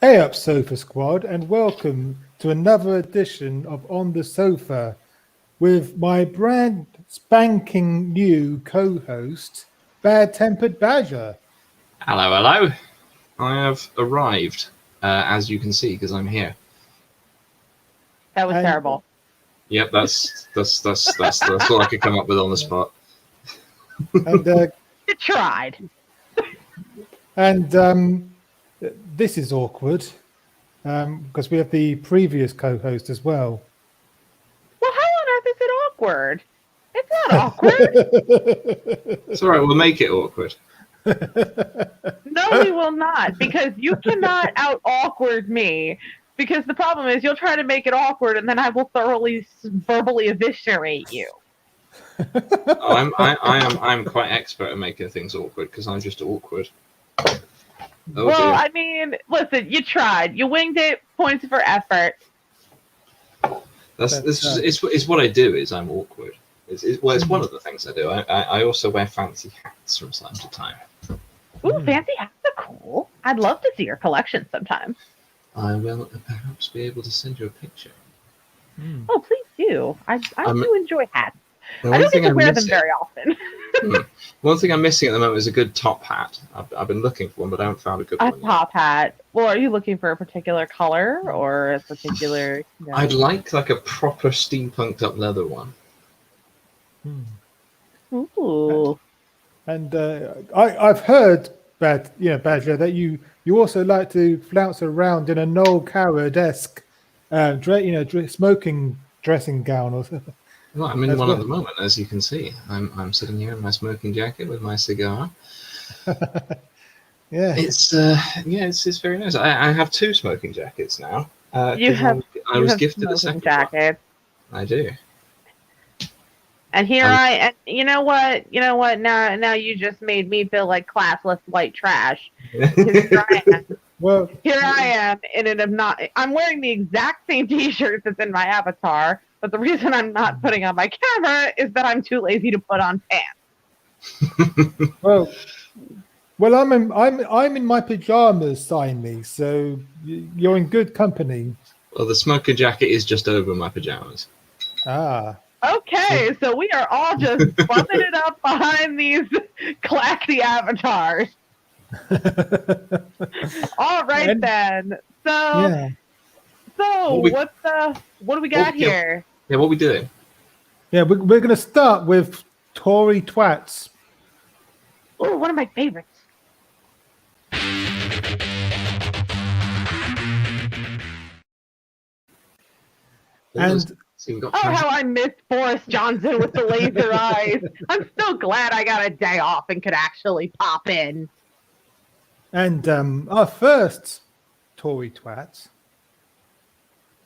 Hey up, Sofa Squad, and welcome to another edition of On the Sofa with my brand spanking new co-host, Bad Tempered Badger. Hello, hello. I have arrived, as you can see, because I'm here. That was terrible. Yep, that's all I could come up with on the spot. And You tried. and this is awkward because we have the previous co-host as well. Well, how on earth is it awkward? It's not awkward. It's all right. We'll make it awkward. No, we will not, because you cannot out-awkward me. Because the problem is you'll try to make it awkward, and then I will thoroughly verbally eviscerate you. I'm quite expert at making things awkward because I'm just awkward. Oh, well, dear. I mean, listen, you tried. You winged it. Points for effort. It's what I do. Is I'm awkward. It's one of the things I do. I also wear fancy hats from time to time. Ooh, fancy hats are cool. I'd love to see your collection sometime. I will perhaps be able to send you a picture. Oh, please do. I do enjoy hats. I don't get to wear them very often. One thing I'm missing at the moment is a good top hat. I've been looking for one, but I haven't found a good one. A top hat. Well, are you looking for a particular color or a particular? I'd like a proper steampunked up leather one. Ooh. And I've heard, Badger, that you also like to flounce around in a Noel Coward-esque, smoking dressing gown or something. Well, I'm in one at the moment, as you can see. I'm sitting here in my smoking jacket with my cigar. Yeah, it's very nice. I have two smoking jackets now. I was gifted a second jacket. I do. And and you know what? Now you just made me feel like classless white trash. Here I am, I'm wearing the exact same T-shirt that's in my avatar. But the reason I'm not putting on my camera is that I'm too lazy to put on pants. well, I'm in my pajamas, sign me. So you're in good company. Well, the smoking jacket is just over my pajamas. Ah. Okay, so we are all just bumping it up behind these classy avatars. All right then. So what do we got here? Yeah, what are we doing? Yeah, we're going to start with Tory twats. Oh, one of my favorites. And how I missed Boris Johnson with the laser eyes. I'm so glad I got a day off and could actually pop in. And our first Tory twat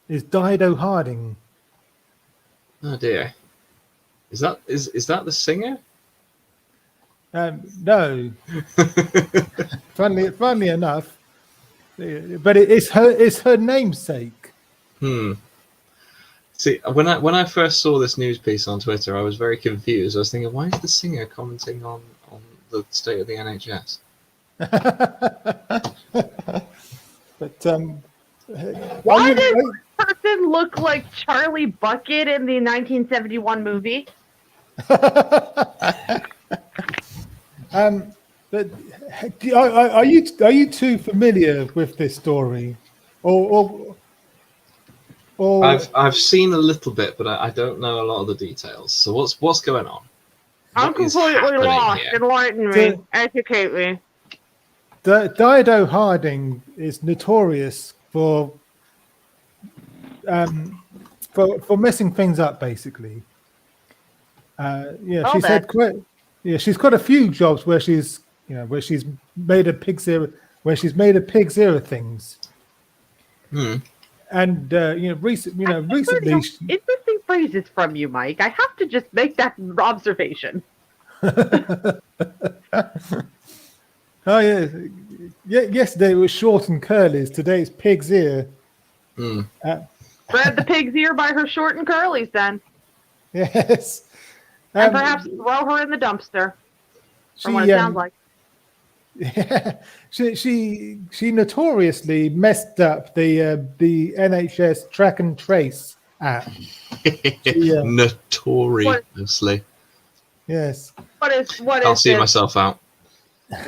is Dido Harding. Oh dear. Is that the singer? No. Funnily enough, but it's her namesake. See, when I first saw this news piece on Twitter, I was very confused. I was thinking, why is the singer commenting on the state of the NHS? But why does this person look like Charlie Bucket in the 1971 movie? But are you too familiar with this story, or I've seen a little bit, but I don't know a lot of the details. So what's going on? I'm completely lost. Enlighten me. Educate me. Dido Harding is notorious for messing things up, basically. She's got a few jobs where she's made a pig's ear of things. And recently, interesting phrases from you, Mike. I have to just make that observation. Oh yeah. Yesterday it was short and curlies. Today it's pig's ear. Grab the pig's ear by her short and curlies, then. Yes. And perhaps throw her in the dumpster. From what it sounds like. Yeah, she notoriously messed up the NHS track and trace app. Notoriously. Yes. What I'll is see this? myself out. No,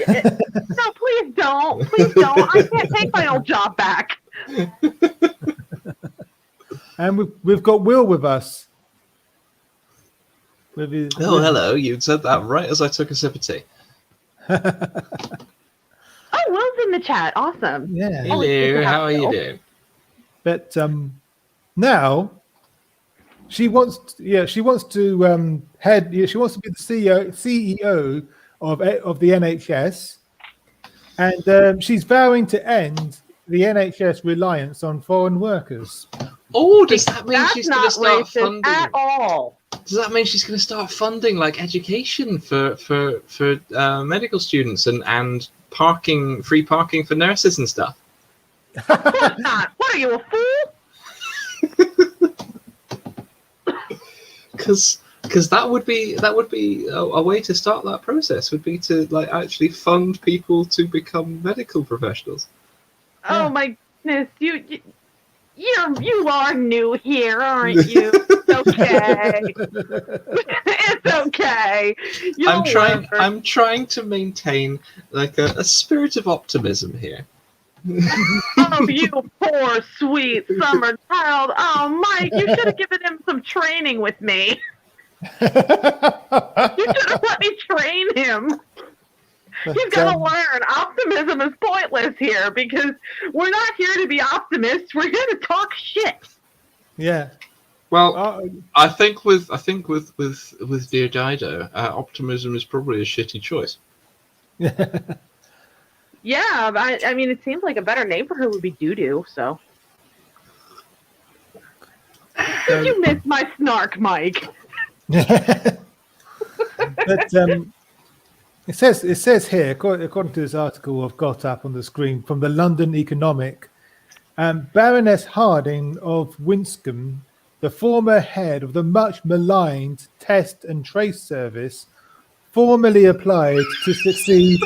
please don't. Please don't. I can't take my old job back. And we've got Will with us. Hello. You said that right as I took a sip of tea. Oh, Will's in the chat. Awesome. Yeah. Hello, how are you doing? But now she wants to be the CEO of the NHS, and she's vowing to end the NHS reliance on foreign workers. Oh, does that mean she's going to That's start not racist funding at all. Does that mean she's going to start funding like education for medical students and free parking for nurses and stuff? Of course not. What are you, a fool? Because that would be a way to start that process. Would be to like actually fund people to become medical professionals. Oh my goodness, you are new here, aren't you? It's okay. It's okay. I'm trying to maintain like a spirit of optimism here. Oh, you poor sweet summer child. Oh, Mike, you should have given him some training with me. You should have let me train him. He's got to learn. Optimism is pointless here because we're not here to be optimists. We're here to talk shit. Yeah. Well, I think with Dear Dido, optimism is probably a shitty choice. Yeah, I mean, it seems like a better name for her would be Doo-Doo, so. Did you miss my snark, Mike? But it says here, according to this article I've got up on the screen from the London Economic, Baroness Harding of Winscombe, the former head of the much maligned Test and Trace Service, formally applied to succeed.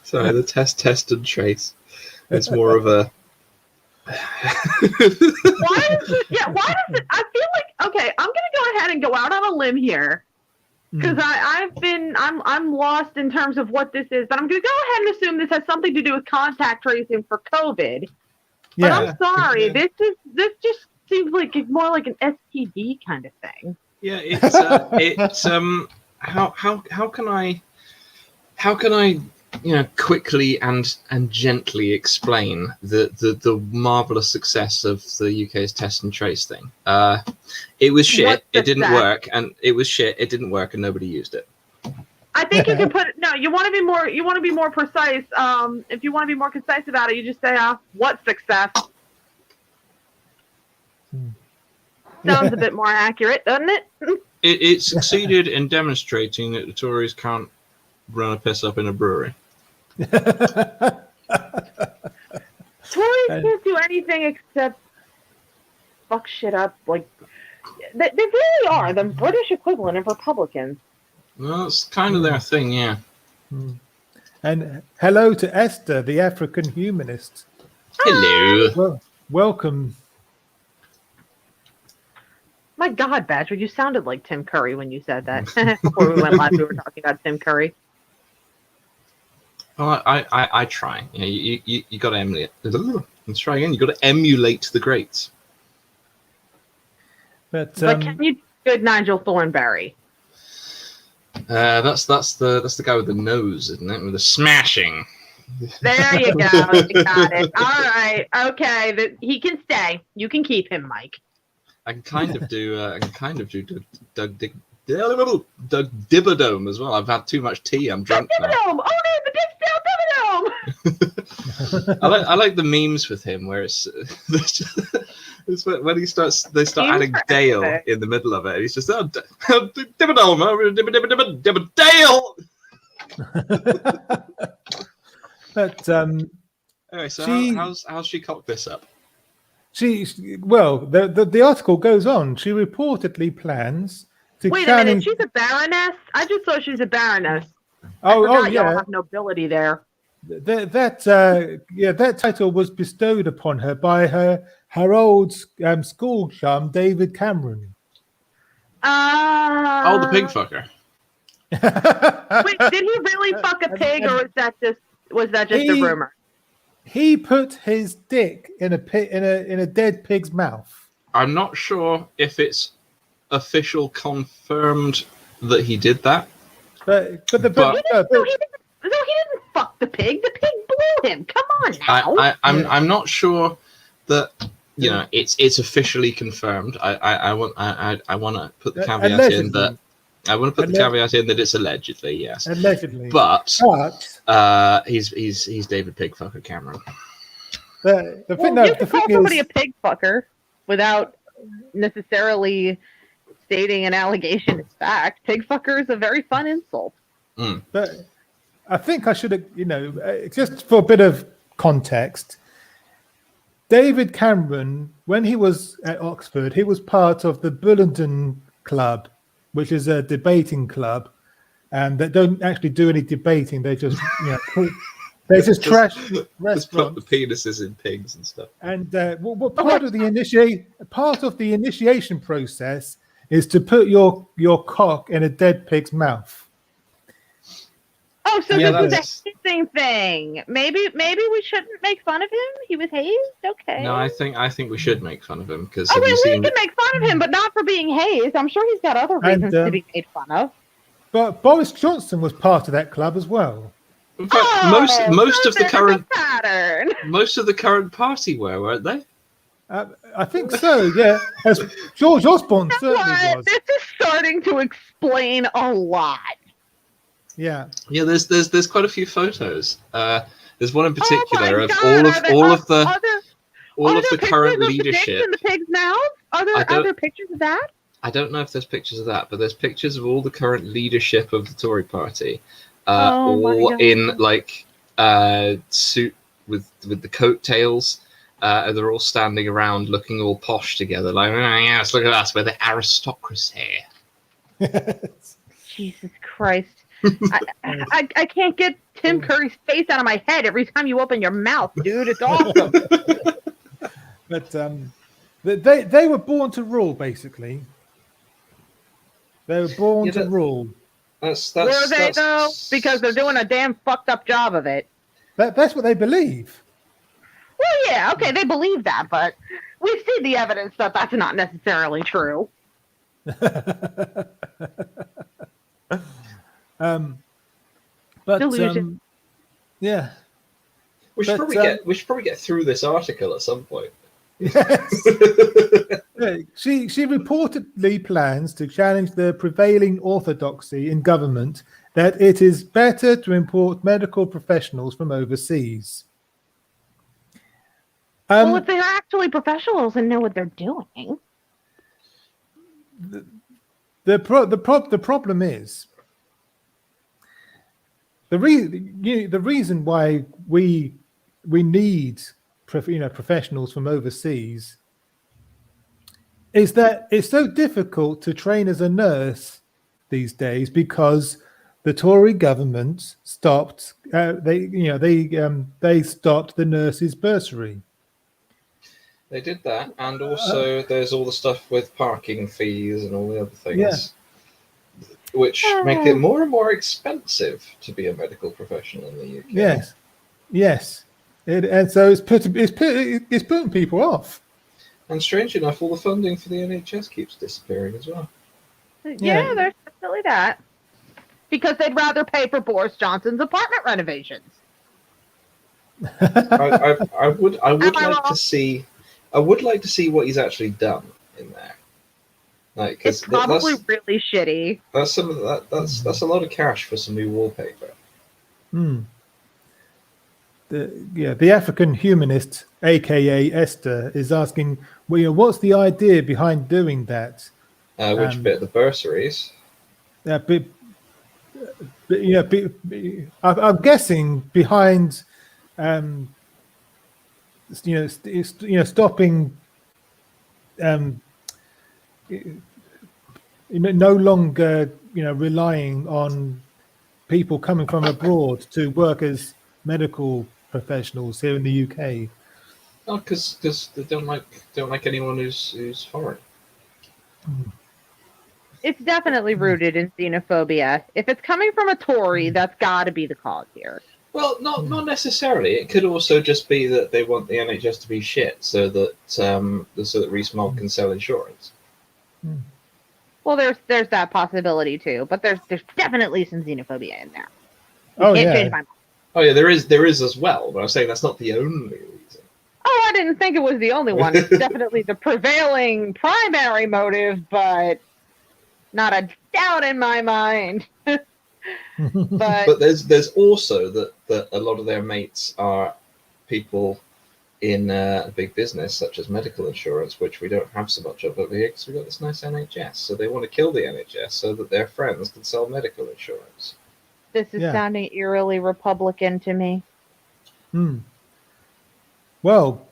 Sorry, the test and trace. It's more of a. Why does it? I feel like okay. I'm gonna go ahead and go out on a limb here because I'm lost in terms of what this is, but I'm gonna go ahead and assume this has something to do with contact tracing for COVID. But I'm sorry, this just seems like it's more like an STD kind of thing. Yeah, it's how can I quickly and gently explain the marvelous success of the UK's test and trace thing. It was shit. It didn't work, and nobody used it. I think you can put it. No, you want to be more. You want to be more precise. If you want to be more concise about it, you just say, "What success?" Sounds a bit more accurate, doesn't it? It succeeded in demonstrating that the Tories can't run a piss up in a brewery. Tories can't do anything except fuck shit up. Like they really are the British equivalent of Republicans. Well, it's kind of their thing, yeah. And hello to Esther, the African humanist. Hello. Well, welcome. My God, Badger, you sounded like Tim Curry when you said that. Before we went live, we were talking about Tim Curry. Well, I try. You got to emulate. Let's try again. You got to emulate the greats. But can you do good Nigel Thornberry? That's the guy with the nose, isn't it? With the smashing. There you go. You got it. All right. Okay. He can stay. You can keep him, Mike. I can kind of do Doug Dibadome as well. I've had too much tea. I'm drunk now. Dibadome! Oh no, the Dick I like the memes with him where it's when they start adding Dale in the middle of it. He's just Dibadome, Dale. But anyway, so how's she cocked this up? The article goes on. She reportedly plans Wait a minute, she's a baroness? I just thought she's a baroness. Oh, Y'all yeah. have nobility there. That title was bestowed upon her by her old school chum, David Cameron. Oh, the pig fucker. Wait, did he really fuck a pig, or was that just a rumor? He put his dick in a dead pig's mouth. I'm not sure if it's official confirmed that he did that. He didn't fuck the pig. The pig blew him. Come on now. I'm not sure that it's officially confirmed. I want to put the caveat in that. I want to put the caveat in that it's allegedly, yes. Allegedly, but he's David Pigfucker Cameron. You can call somebody a pig fucker without necessarily stating an allegation is fact. Pig fucker is a very fun insult. But I think I should have, just for a bit of context, David Cameron, when he was at Oxford, he was part of the Bullingdon Club, which is a debating club, and they don't actually do any debating. They just, they just trash restaurants. Just put the penises in pigs and stuff. And part of the initiation process is to put your cock in a dead pig's mouth. Oh, so this is a hazing thing. Maybe we shouldn't make fun of him. He was hazed. Okay. No, I think we should make fun of him because. We can make fun of him, but not for being hazed. I'm sure he's got other reasons to be made fun of. But Boris Johnson was part of that club as well. In fact, most of the current party weren't they? I think so. Yeah, as George Osborne certainly was. This is starting to explain a lot. Yeah. There's quite a few photos. There's one in particular of all of the current leadership. In the pig's mouth? Are there pictures of that? I don't know if there's pictures of that, but there's pictures of all the current leadership of the Tory party, all in suit with the coattails. They're all standing around, looking all posh together, like, yes, look at us, we're the aristocracy. Jesus Christ. I can't get Tim Curry's face out of my head every time you open your mouth, dude. It's awesome. But they were born to rule, basically. They were born to rule. Were they, though? Because they're doing a damn fucked up job of it. That's what they believe. Well, yeah, okay, they believe that, but we've seen the evidence that that's not necessarily true. But delusion. Yeah. We should probably get through this article at some point. Yes. She reportedly plans to challenge the prevailing orthodoxy in government that it is better to import medical professionals from overseas. Well, if they're actually professionals and know what they're doing. The problem is the reason why we need professionals from overseas is that it's so difficult to train as a nurse these days because the Tory government stopped they stopped the nurses' bursary. They did that, and also there's all the stuff with parking fees and all the other things, which make it more and more expensive to be a medical professional in the UK. Yes, and so it's putting people off. And strange enough, all the funding for the NHS keeps disappearing as well. Yeah, there's definitely that. Because they'd rather pay for Boris Johnson's apartment renovations. I would like to see what he's actually done in there. It's probably really shitty. That's that's a lot of cash for some new wallpaper. The African humanist, aka Esther, is asking, what's the idea behind doing that? Which bit? The bursaries? I'm guessing behind, stopping no longer, relying on people coming from abroad to work as medical professionals here in the UK. Oh, because they don't like anyone who's foreign. It's definitely rooted in xenophobia. If it's coming from a Tory, that's got to be the cause here. Well, not necessarily. It could also just be that they want the NHS to be shit, so that Rees-Mogg can sell insurance. Well, there's that possibility too, but there's definitely some xenophobia in there. Change my mind. Oh yeah, there is as well, but I'm saying that's not the only reason. Oh, I didn't think it was the only one. It's definitely the prevailing primary motive, but not a doubt in my mind. But there's also that a lot of their mates are people in big business, such as medical insurance, which we don't have so much of over here because we've got this nice NHS. So they want to kill the NHS so that their friends can sell medical insurance. This is sounding eerily Republican to me. Well,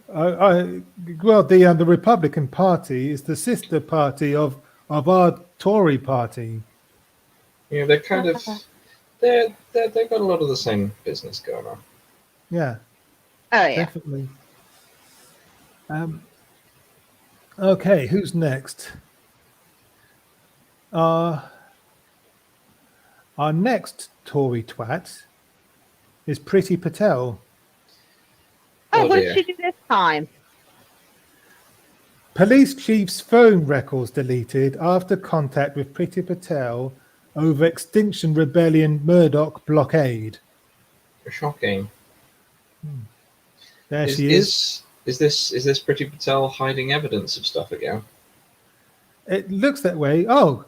the Republican Party is the sister party of our Tory party. Yeah, they're kind of they've got a lot of the same business going on. Yeah. Oh yeah. Definitely. Okay, who's next? Our next Tory twat is Priti Patel. Oh, what did she do this time? Police chief's phone records deleted after contact with Priti Patel over Extinction Rebellion Murdoch blockade. Shocking. There she is. Is this Priti Patel hiding evidence of stuff again? It looks that way. Oh,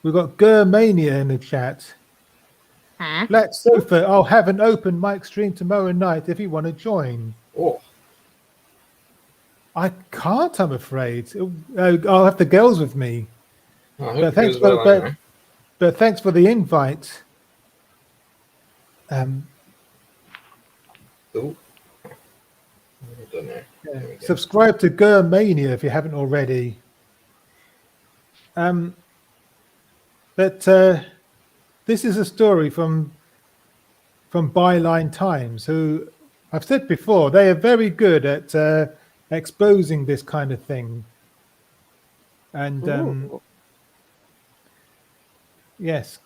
we've got Germania in the chat. Huh? Black Sofa, I'll have an open mic stream tomorrow night if you want to join. Oh. I can't, I'm afraid. I'll have the girls with me. But thanks for the invite. Subscribe to Germania if you haven't already. But this is a story from Byline Times, who I've said before, they are very good at exposing this kind of thing. And yes.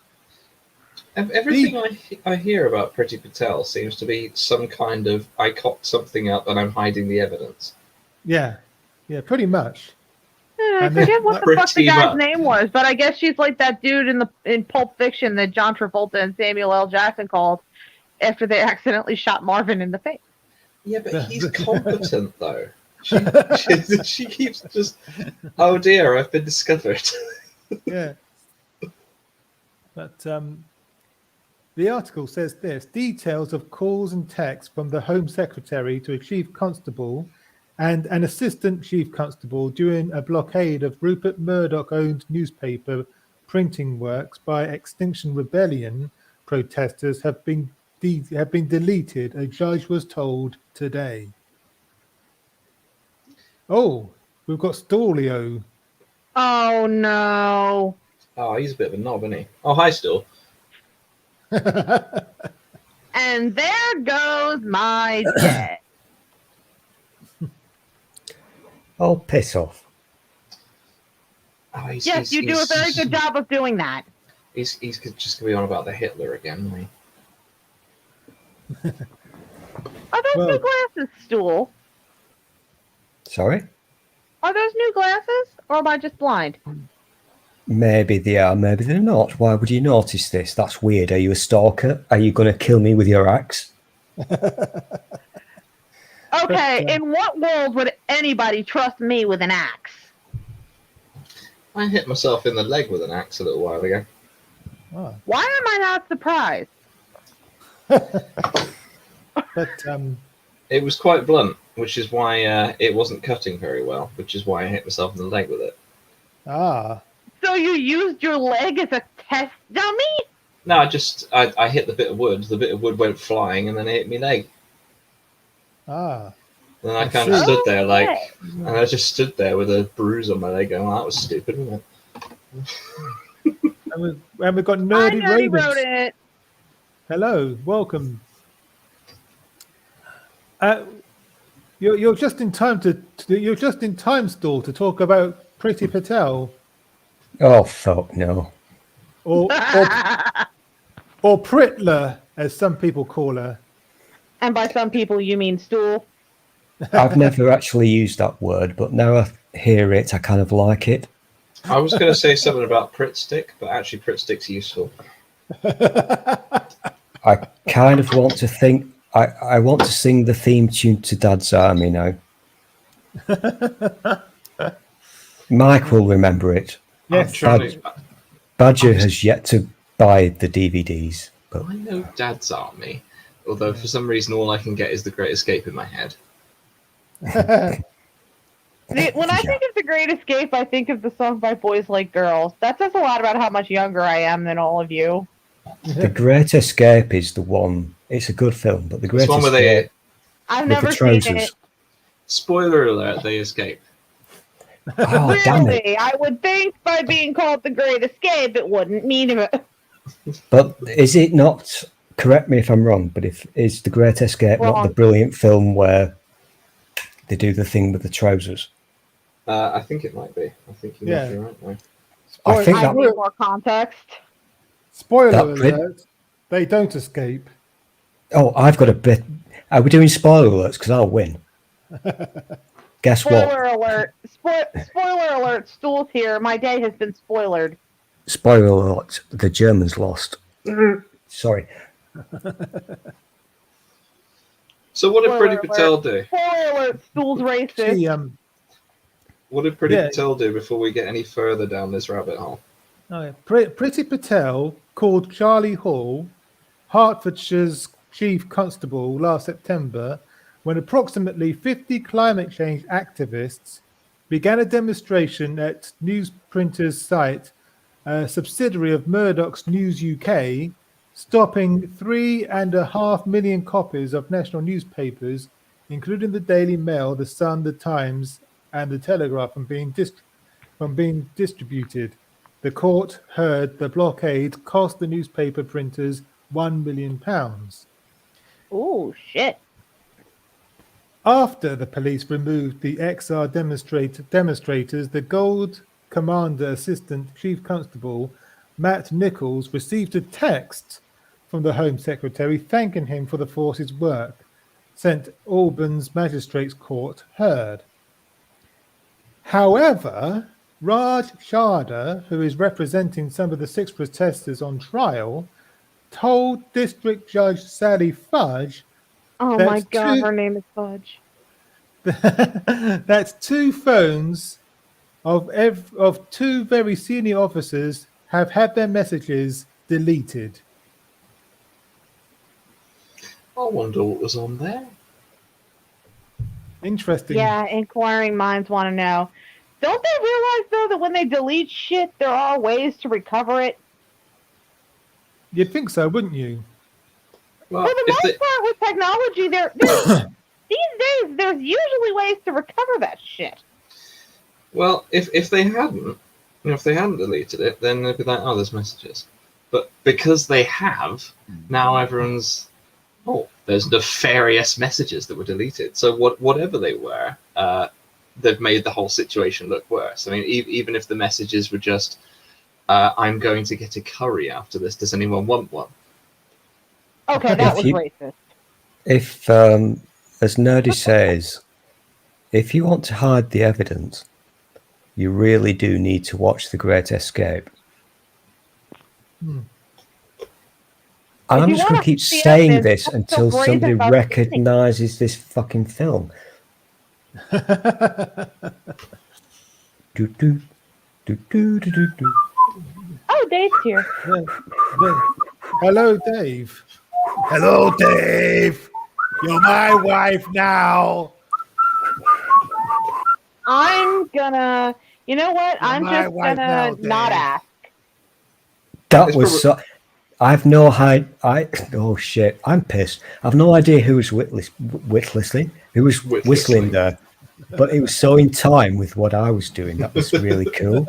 Everything I hear about Priti Patel seems to be some kind of I cocked something up and I'm hiding the evidence. Yeah, pretty much. I forget what the fuck the guy's name was, but I guess she's like that dude in Pulp Fiction that John Travolta and Samuel L. Jackson called after they accidentally shot Marvin in the face. Yeah, but he's competent though. She keeps just, oh dear, I've been discovered. Yeah. But the article says this: details of calls and texts from the Home Secretary to a Chief Constable and an Assistant Chief Constable during a blockade of Rupert Murdoch-owned newspaper printing works by Extinction Rebellion protesters have been deleted, a judge was told today. Oh, we've got Storlio. Oh no. Oh, he's a bit of a knob, isn't he? Oh, hi, Storl. And there goes my day. Oh, piss off. Oh, yes, you do a very good job of doing that. He's just going to be on about the Hitler again, isn't he? Are those new glasses, Stool? Sorry? Are those new glasses, or am I just blind? Maybe they are, maybe they're not. Why would you notice this? That's weird. Are you a stalker? Are you going to kill me with your axe? Okay, in what world would anybody trust me with an axe? I hit myself in the leg with an axe a little while ago. Oh. Why am I not surprised? But it was quite blunt, which is why it wasn't cutting very well, which is why I hit myself in the leg with it. Ah. So you used your leg as a test dummy? No, I hit the bit of wood. The bit of wood went flying, and then it hit my leg. Ah. And then I stood there and I just stood there with a bruise on my leg going, well, that was stupid, wasn't it? and we've got I Nerdy already wrote Rodents. it. Hello, welcome. You're just in time you're just in time, Stall, to talk about Priti Patel Oh, fuck no. or Pritla, as some people call her. And by some people, you mean stool. I've never actually used that word, but now I hear it, I kind of like it. I was going to say something about Prit Stick, but actually Prit Stick's useful. I kind of want to think. I want to sing the theme tune to Dad's Army now. Mike will remember it. Yes, Badger has yet to buy the DVDs. But I know Dad's Army, although for some reason all I can get is The Great Escape in my head. When I think of The Great Escape, I think of the song by Boys Like Girls. That says a lot about how much younger I am than all of you. The Great Escape is the one. It's a good film, but the Great one where Escape. I've with never the seen trousers. it. Spoiler alert, they escape. Oh, damn it! Really? I would think by being called The Great Escape, it wouldn't mean it. But is it not? Correct me if I'm wrong. But is the Great Escape not Wrong. the brilliant film where they do the thing with the trousers? I think it might be. I think you might be right now. I think I that. need more context. Spoiler That alert, they don't escape. Oh, I've got a bit. Are we doing spoiler alerts? Because I'll win. Guess what? Spoiler alert. Spoiler alert. Stool's here. My day has been spoilered. Spoiler alert: the Germans lost. Sorry. So what did Spoiler Priti Patel do? Spoiler alert. Stool's racist. She, What did Priti Yeah. Patel do before we get any further down this rabbit hole? Priti Patel called Charlie Hall, Hertfordshire's chief constable, last September when approximately 50 climate change activists began a demonstration at Newsprinter's site, a subsidiary of Murdoch's News UK, stopping 3.5 million copies of national newspapers, including the Daily Mail, the Sun, the Times, and the Telegraph, from being distributed. The court heard the blockade cost the newspaper printers £1 million. Oh, shit. After the police removed the XR demonstrators, the Gold Commander Assistant Chief Constable Matt Nichols received a text from the Home Secretary thanking him for the force's work, sent Albans Magistrates Court heard. However, Raj Sharda, who is representing some of the 6 protesters on trial, told District Judge Sally Fudge Oh That's my god, two- her name is Fudge. that 2 phones of 2 very senior officers have had their messages deleted. I wonder what was on there. Interesting. Yeah, inquiring minds want to know. Don't they realize, though, that when they delete shit, there are ways to recover it? You'd think so, wouldn't you? Well, For the if most part, with technology, these days, there's usually ways to recover that shit. if they hadn't, if they hadn't deleted it, then they'd be like, oh, there's messages. But because they have, now everyone's, oh, there's nefarious messages that were deleted. So whatever they were, they've made the whole situation look worse. I mean, even if the messages were just, I'm going to get a curry after this. Does anyone want one? Okay, that was If you- racist. If, as Nerdy says, if you want to hide the evidence, you really do need to watch The Great Escape. And I'm you just going wanna to keep see saying evidence, this don't until worry somebody about recognizes this fucking film. Do, do, do, do, do, do, do. Oh, Dave's here. Hello, Dave. Hello, Dave. You're my wife now. I'm gonna... You know what? I'm my just wife now, gonna not Dave. ask. That It's was so. I've no oh shit! I'm pissed. I've no idea who was whistling. Who was whistling there? But it was so in time with what I was doing. That was really cool.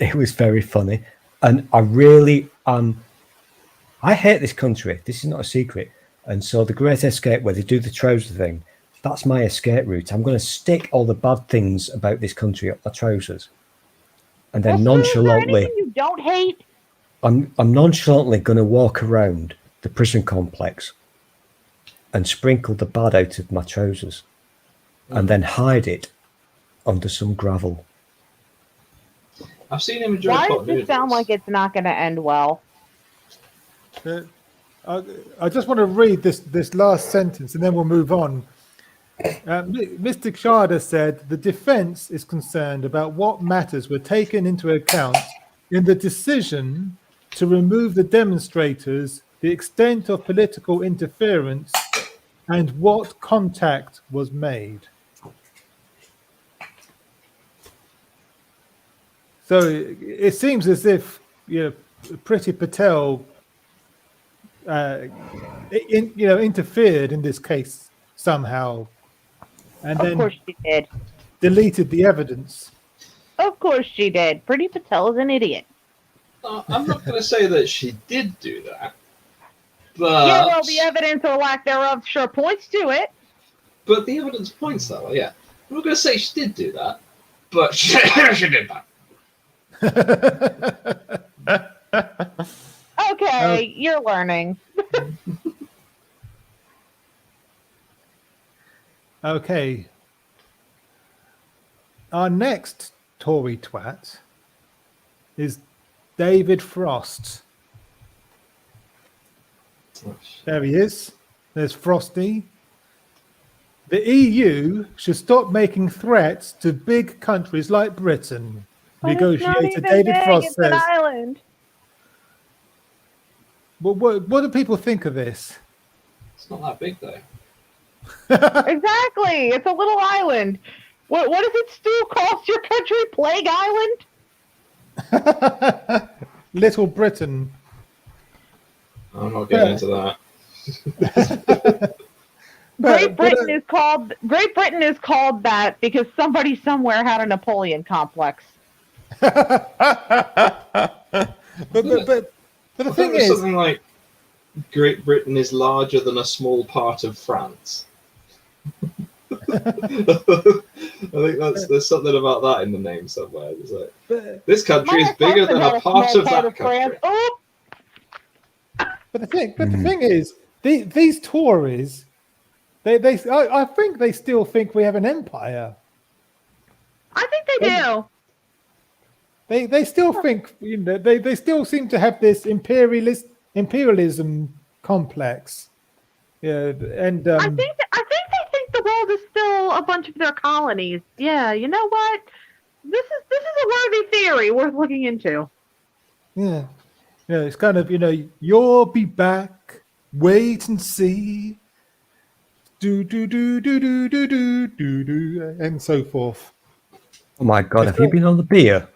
It was very funny. And I really, I hate this country. This is not a secret. And so the Great Escape, where they do the trouser thing, that's my escape route. I'm going to stick all the bad things about this country up my trousers. And then Well, Sue, is there nonchalantly, anything you don't hate? I'm nonchalantly going to walk around the prison complex and sprinkle the bad out of my trousers and then hide it under some gravel. I've seen imagery. Why does this sound like it's not going to end well? I just want to read this last sentence and then we'll move on. Mr. Chada said the defense is concerned about what matters were taken into account in the decision to remove the demonstrators, the extent of political interference, and what contact was made. So it seems as if Priti Patel interfered in this case somehow, and Of then course she did. deleted the evidence. Of course she did. Priti Patel is an idiot. I'm not going to say that she did do that, but Yeah, well, the evidence or lack thereof sure points to it. But the evidence points that way. Yeah, I'm not going to say she did do that, but she did that. Okay, you're learning. Okay. Our next Tory twat is David Frost. There he is. There's Frosty. The EU should stop making threats to big countries like Britain. But it's not Negotiator even David big, Frost it's an says. island. Well, what do people think of this? It's not that big though. Exactly. It's a little island. What does it still cost your country? Plague Island? Little Britain. I'm not getting into that. Great Britain is called that because somebody somewhere had a Napoleon complex. But the thing is, something like Great Britain is larger than a small part of France. I think there's something about that in the name somewhere. It's like, this country is bigger than a part of that country. Oh. But the thing is, these Tories, I think they still think we have an empire. I think they do. They still think, they still seem to have this imperialism complex. Yeah, and I think they think the world is still a bunch of their colonies. Yeah, you know what? This is a worthy theory worth looking into. yeah, it's kind of you'll be back. Wait and see. Do do do do do do do do do, and so forth. Oh my God, have you been on the beer?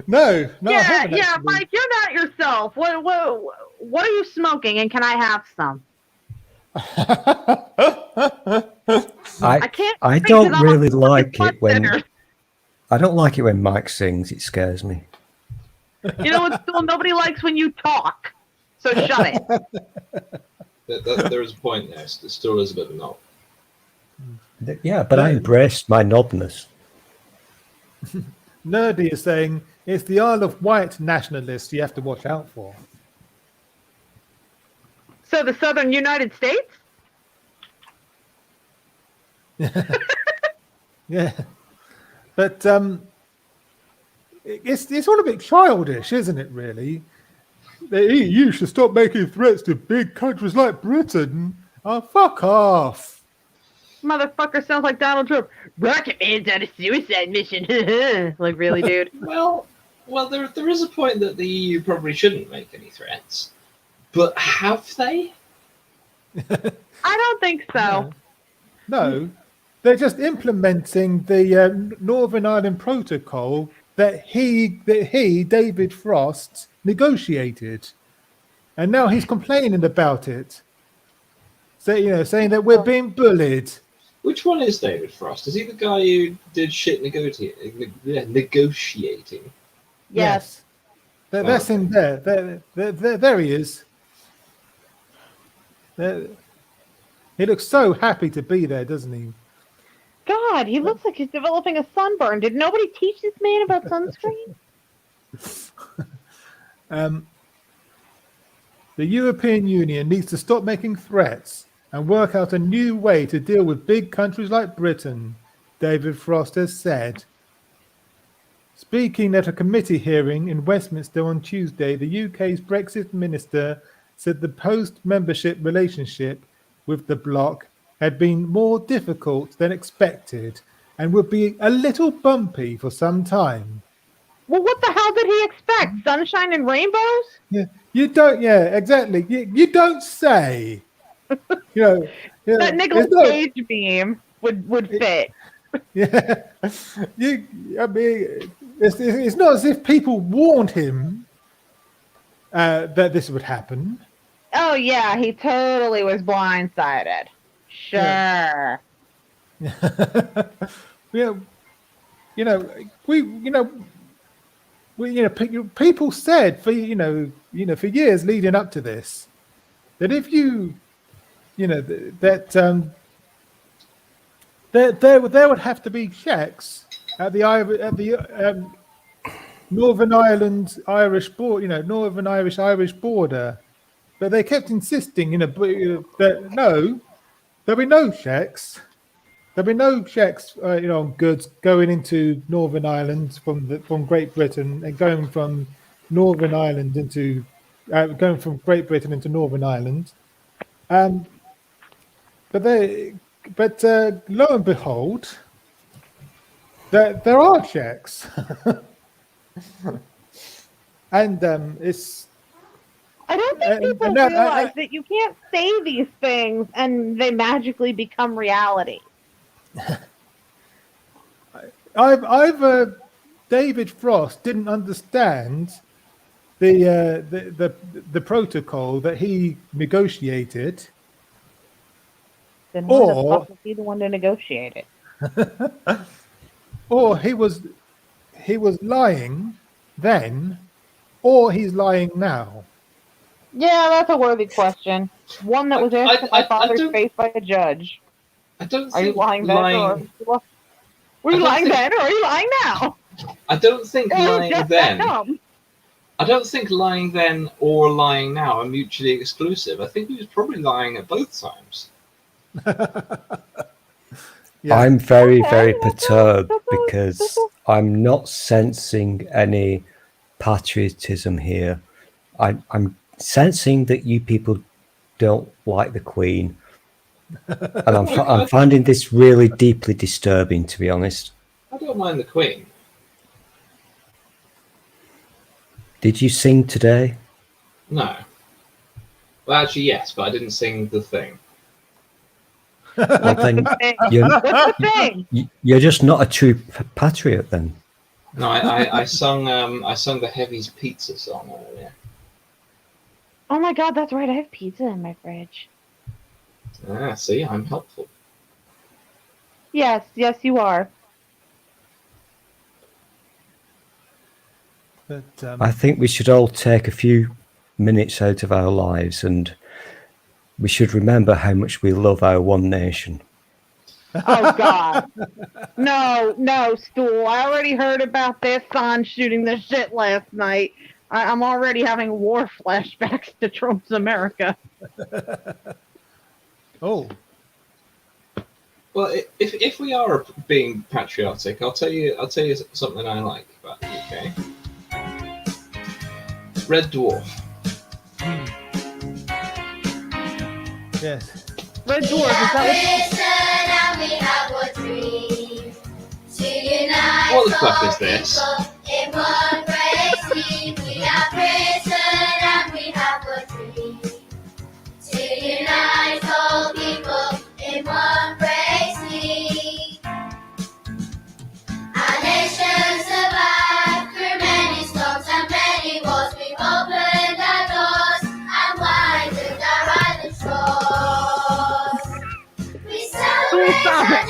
No, I Yeah, haven't, yeah, actually. Mike, you're not yourself. What are you smoking, and can I have some? I can't. I drink don't 'cause I'm really a like fucking it when sinner. I don't like it when Mike sings. It scares me. You know what? Still, nobody likes when you talk. So shut it. There is a point there. It still is a bit of a knob. Yeah, but I embraced my knobness. Nerdy is saying it's the Isle of Wight nationalists you have to watch out for. So the Southern United States? Yeah, but it's all a bit childish, isn't it? Really, the EU should stop making threats to big countries like Britain. Oh, fuck off! Motherfucker sounds like Donald Trump. Rocket Man's on a suicide mission. Like, really, dude? Well, there is a point that the EU probably shouldn't make any threats, but have they? I don't think so. No, they're just implementing the Northern Ireland Protocol that he David Frost negotiated, and now he's complaining about it. So saying that we're being bullied. Which one is David Frost? Is he the guy who did shit negotiating? Yes. That's him there. There he is. There. He looks so happy to be there, doesn't he? God, he looks like he's developing a sunburn. Did nobody teach this man about sunscreen? The European Union needs to stop making threats and work out a new way to deal with big countries like Britain, David Frost has said. Speaking at a committee hearing in Westminster on Tuesday, the UK's Brexit minister said the post-membership relationship with the bloc had been more difficult than expected and would be a little bumpy for some time. Well, what the hell did he expect? Sunshine and rainbows? Yeah, you don't. Yeah, exactly. You don't say. That Nicolas Cage meme would fit. Yeah, I mean, it's not as if people warned him that this would happen. Oh yeah, he totally was blindsided. Sure. Yeah. People said for years leading up to this that if there would have to be checks at the Northern Ireland Irish border, Northern Irish border, but they kept insisting, that no, there'll be no checks. There'll be no checks, on goods going into Northern Ireland from Great Britain and going from Northern Ireland into Great Britain into Northern Ireland. But lo and behold, there are checks, and it's. I don't think people realize that you can't say these things and they magically become reality. David Frost didn't understand the protocol that he negotiated. Then why the fuck was he the one to negotiate it? Or he was lying then, or he's lying now. Yeah, that's a worthy question. One that was asked in my father's face by a judge. I don't. Are you lying then, or were you lying then, or are you lying now? I don't think lying then. I don't think lying then or lying now are mutually exclusive. I think he was probably lying at both times. Yeah. I'm very, very perturbed because I'm not sensing any patriotism here. I'm sensing that you people don't like the Queen. And I'm finding this really deeply disturbing, to be honest. I don't mind the Queen. Did you sing today? No. Well, actually, yes, but I didn't sing the thing. Well, then you're just not a true patriot, then. No, I sung the Heavy's Pizza song earlier. Oh my God, that's right. I have pizza in my fridge. Ah, see, I'm helpful. Yes, you are. But, I think we should all take a few minutes out of our lives and we should remember how much we love our one nation. Oh God. No, Stool. I already heard about this son shooting the shit last night. I'm already having war flashbacks to Trump's America. Oh. Well, if we are being patriotic, I'll tell you something I like about the UK. Red Dwarf. Yes. Red Dwarf, is that What the fuck is this? Stop it.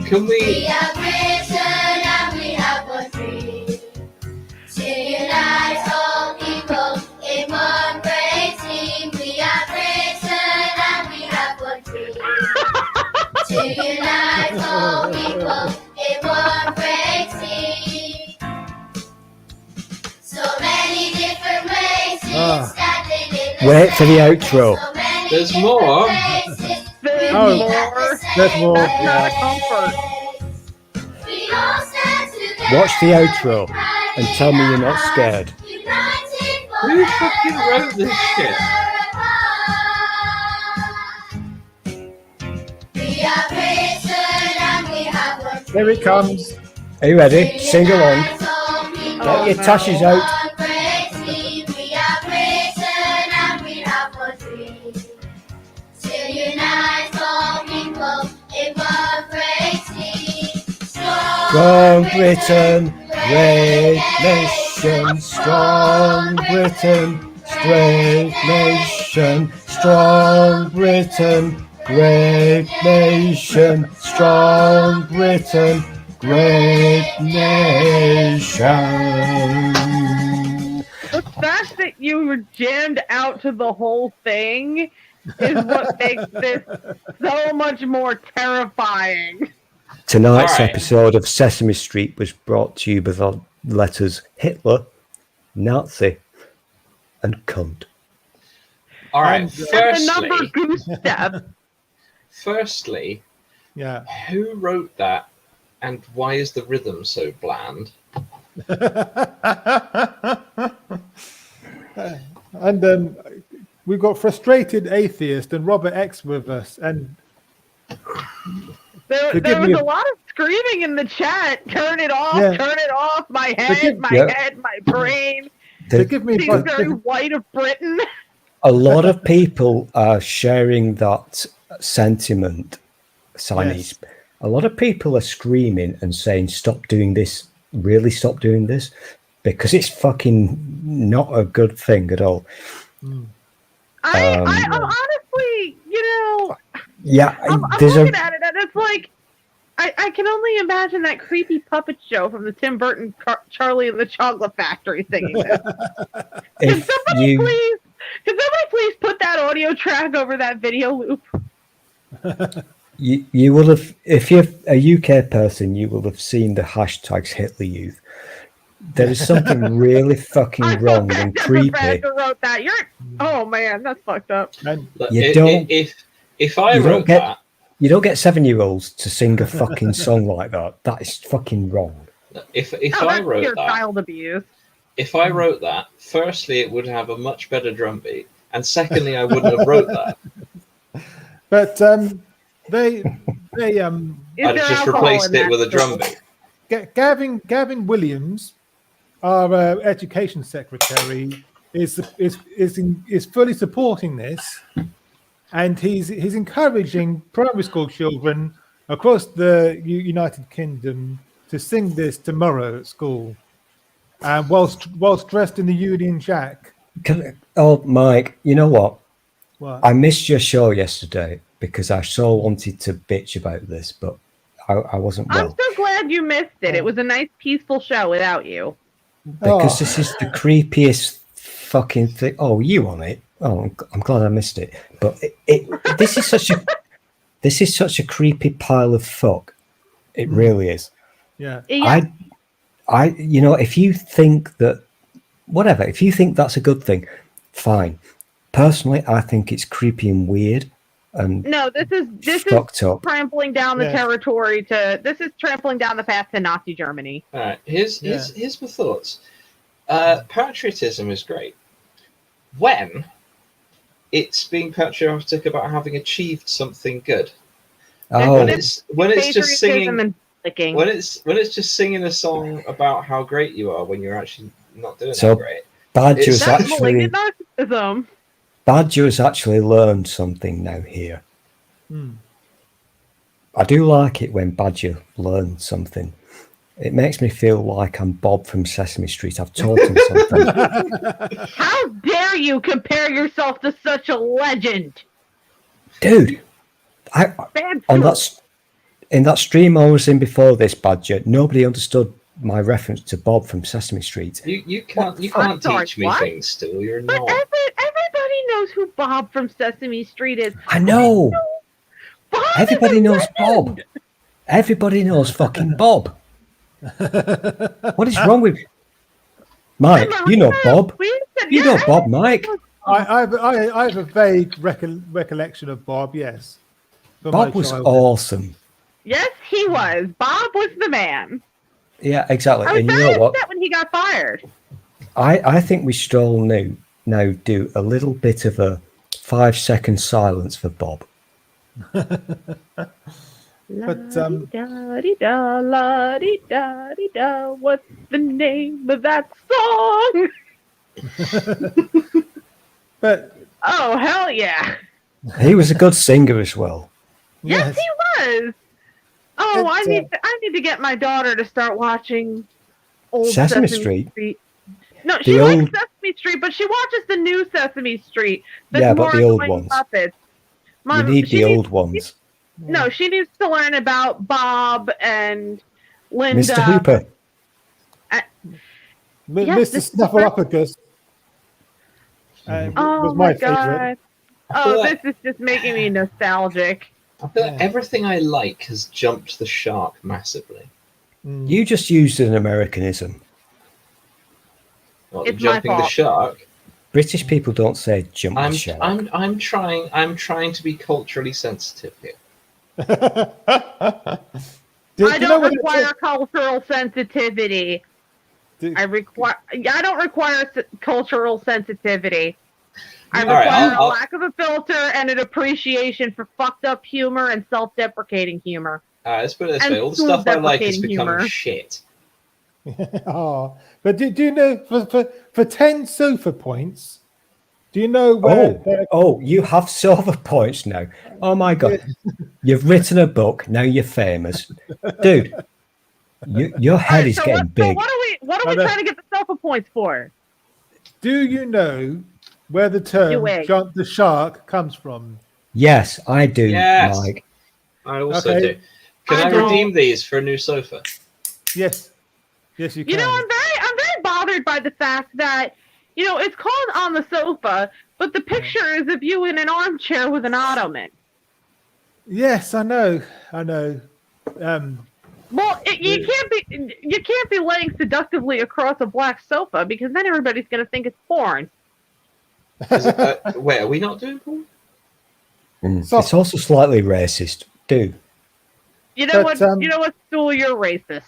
Can we? We are Britain and we have one dream. To unite all people in one great team. We are Britain and we have one dream. To unite all people in one great team. So many different races standing in the Wait for the outro. So many There's different more. races. There's Oh, more. there's more. That's not a Yeah. comfort. We all stand together Watch the outro and tell me you're not scared. united Who fucking wrote this shit? We are Britain and we have one Here it comes. Are you ready? Sing along. Get Oh, your no. tashes out. One great team. We are Britain and we have one dream. To unite all people in one great team. Strong Britain, great nation. Strong Britain, great nation. Strong Britain, great nation. Strong Britain, great nation. The fact that you were jammed out to the whole thing is what makes this so much more terrifying. Tonight's All right. episode of Sesame Street was brought to you by the letters Hitler, Nazi, and cunt. All right. And, And the number Firstly, goose step. firstly, Yeah. who wrote that, and why is the rhythm so bland? And we've got frustrated atheist and Robert X with us, and There Forgive was me. a lot of screaming in the chat. Turn it off, Yeah. turn it off. My head, Forgive- my Yeah. head, my brain. forgive me, Seems but very white of Britain. A lot of people are sharing that sentiment, Chinese. Yes. A lot of people are screaming and saying, stop doing this, really stop doing this, because it's fucking not a good thing at all. I'm honestly, Yeah, I'm there's looking a at it and it's like, I can only imagine that creepy puppet show from the Tim Burton Charlie and the Chocolate Factory singing this. Can if somebody please put that audio track over that video loop? you will have, if you're a UK person, you will have seen the hashtags Hitler Youth. There is something really fucking I wrong felt and bad for the creepy. fan who wrote that. Oh man, that's fucked up. and Look, You don't- if I you don't wrote get- that, You don't get 7-year-olds to sing a fucking song like that. That is fucking wrong. if Oh, I that's wrote pure that, child abuse. if I wrote that, firstly, it would have a much better drum beat, and secondly, I wouldn't have wrote that. but they Is I'd there just alcohol replaced in it that with a still? drum beat. Gavin Williams, our education secretary, is fully supporting this, and he's encouraging primary school children across the United Kingdom to sing this tomorrow at school, and whilst dressed in the Union Jack. Mike, you know what? What? I missed your show yesterday because I so wanted to bitch about this, but I wasn't I'm well. so glad you missed it. It was a nice, peaceful show without you. Because Oh. this is the creepiest fucking thing. Oh, you on it? Oh, I'm glad I missed it. But this is such a creepy pile of fuck. It really is. Yeah. Yeah. If you think that, whatever, if you think that's a good thing, fine. Personally, I think it's creepy and weird and No, this is fucked up. trampling down the Yeah. territory to. This is trampling down the path to Nazi Germany. All right, here's my thoughts. Patriotism is great when it's being patriotic about having achieved something good. Oh, When it's just Patriotism singing, and flicking. when it's just singing a song about how great you are when you're actually not doing So- that great. Badger's That's That's actually malignant narcissism. Badger's actually learned something now here. Hmm. I do like it when Badger learns something. It makes me feel like I'm Bob from Sesame Street. I've taught him something. How dare you compare yourself to such a legend? Dude, Bad on food. that in that stream I was in before this, Badger, nobody understood my reference to Bob from Sesame Street. You can't I'm sorry, teach me what? things still. You're But not. everybody knows who Bob from Sesame Street is. I know. Bob Everybody is a knows Bob. legend. Everybody knows fucking Bob. What is wrong with Mike? You know Bob. You know Bob, Mike. I have a vague recollection of Bob. Yes, from Bob my was childhood. awesome. Yes, he was. Bob was the man. Yeah, exactly. I was And you very know what? upset when he got fired. I think we should all now do a little bit of a 5-second silence for Bob. But, La-di-da-di-da, la-di-da-di-da, what's the name of that song? But Oh, hell yeah. He was a good singer as well. Yes, he was. Oh, It's, I need to get my daughter to start watching old Sesame Sesame Street? No, she The likes old- Sesame Street, but she watches the new Sesame Street. That's Yeah, but more the old annoying ones. Muppets. You need she the needs- old ones. No, she needs to learn about Bob and Linda. Mr. Hooper. Yes, Mr. this is Snuffleupagus Oh was my my god. favorite. Oh, this is just making me nostalgic. I feel like everything I like has jumped the shark massively. You just used an Americanism. Well, It's my jumping the fault. shark. British people don't say jump the shark. I'm trying to be culturally sensitive here. I don't require cultural sensitivity. I don't require cultural sensitivity. I All right, require a I'll- lack of a filter and an appreciation for fucked up humor and self-deprecating humor. Let's put it this And way: all the stuff I like is school-deprecating becoming humor. shit. Oh, but do you know for 10 sofa points? Do you know where? Oh, you have silver points now. Oh my god. You've written a book, now you're famous. Dude, your head is getting big. What are we trying to get the self points for? Do you know where the term wait. "jump the shark" comes from? Yes, I do, Yes. Mike. I also Okay. do. Can I I don't- redeem these for a new sofa? Yes, yes, you can. You know, I'm very bothered by the fact that, you know, it's called On the Sofa, but the picture is of you in an armchair with an ottoman. Yes, I know. Well, you can't be laying seductively across a black sofa because then everybody's going to think it's porn. Wait, are we not doing porn? So- It's also slightly racist, dude. You know But, what? You know what, Stool? You're racist.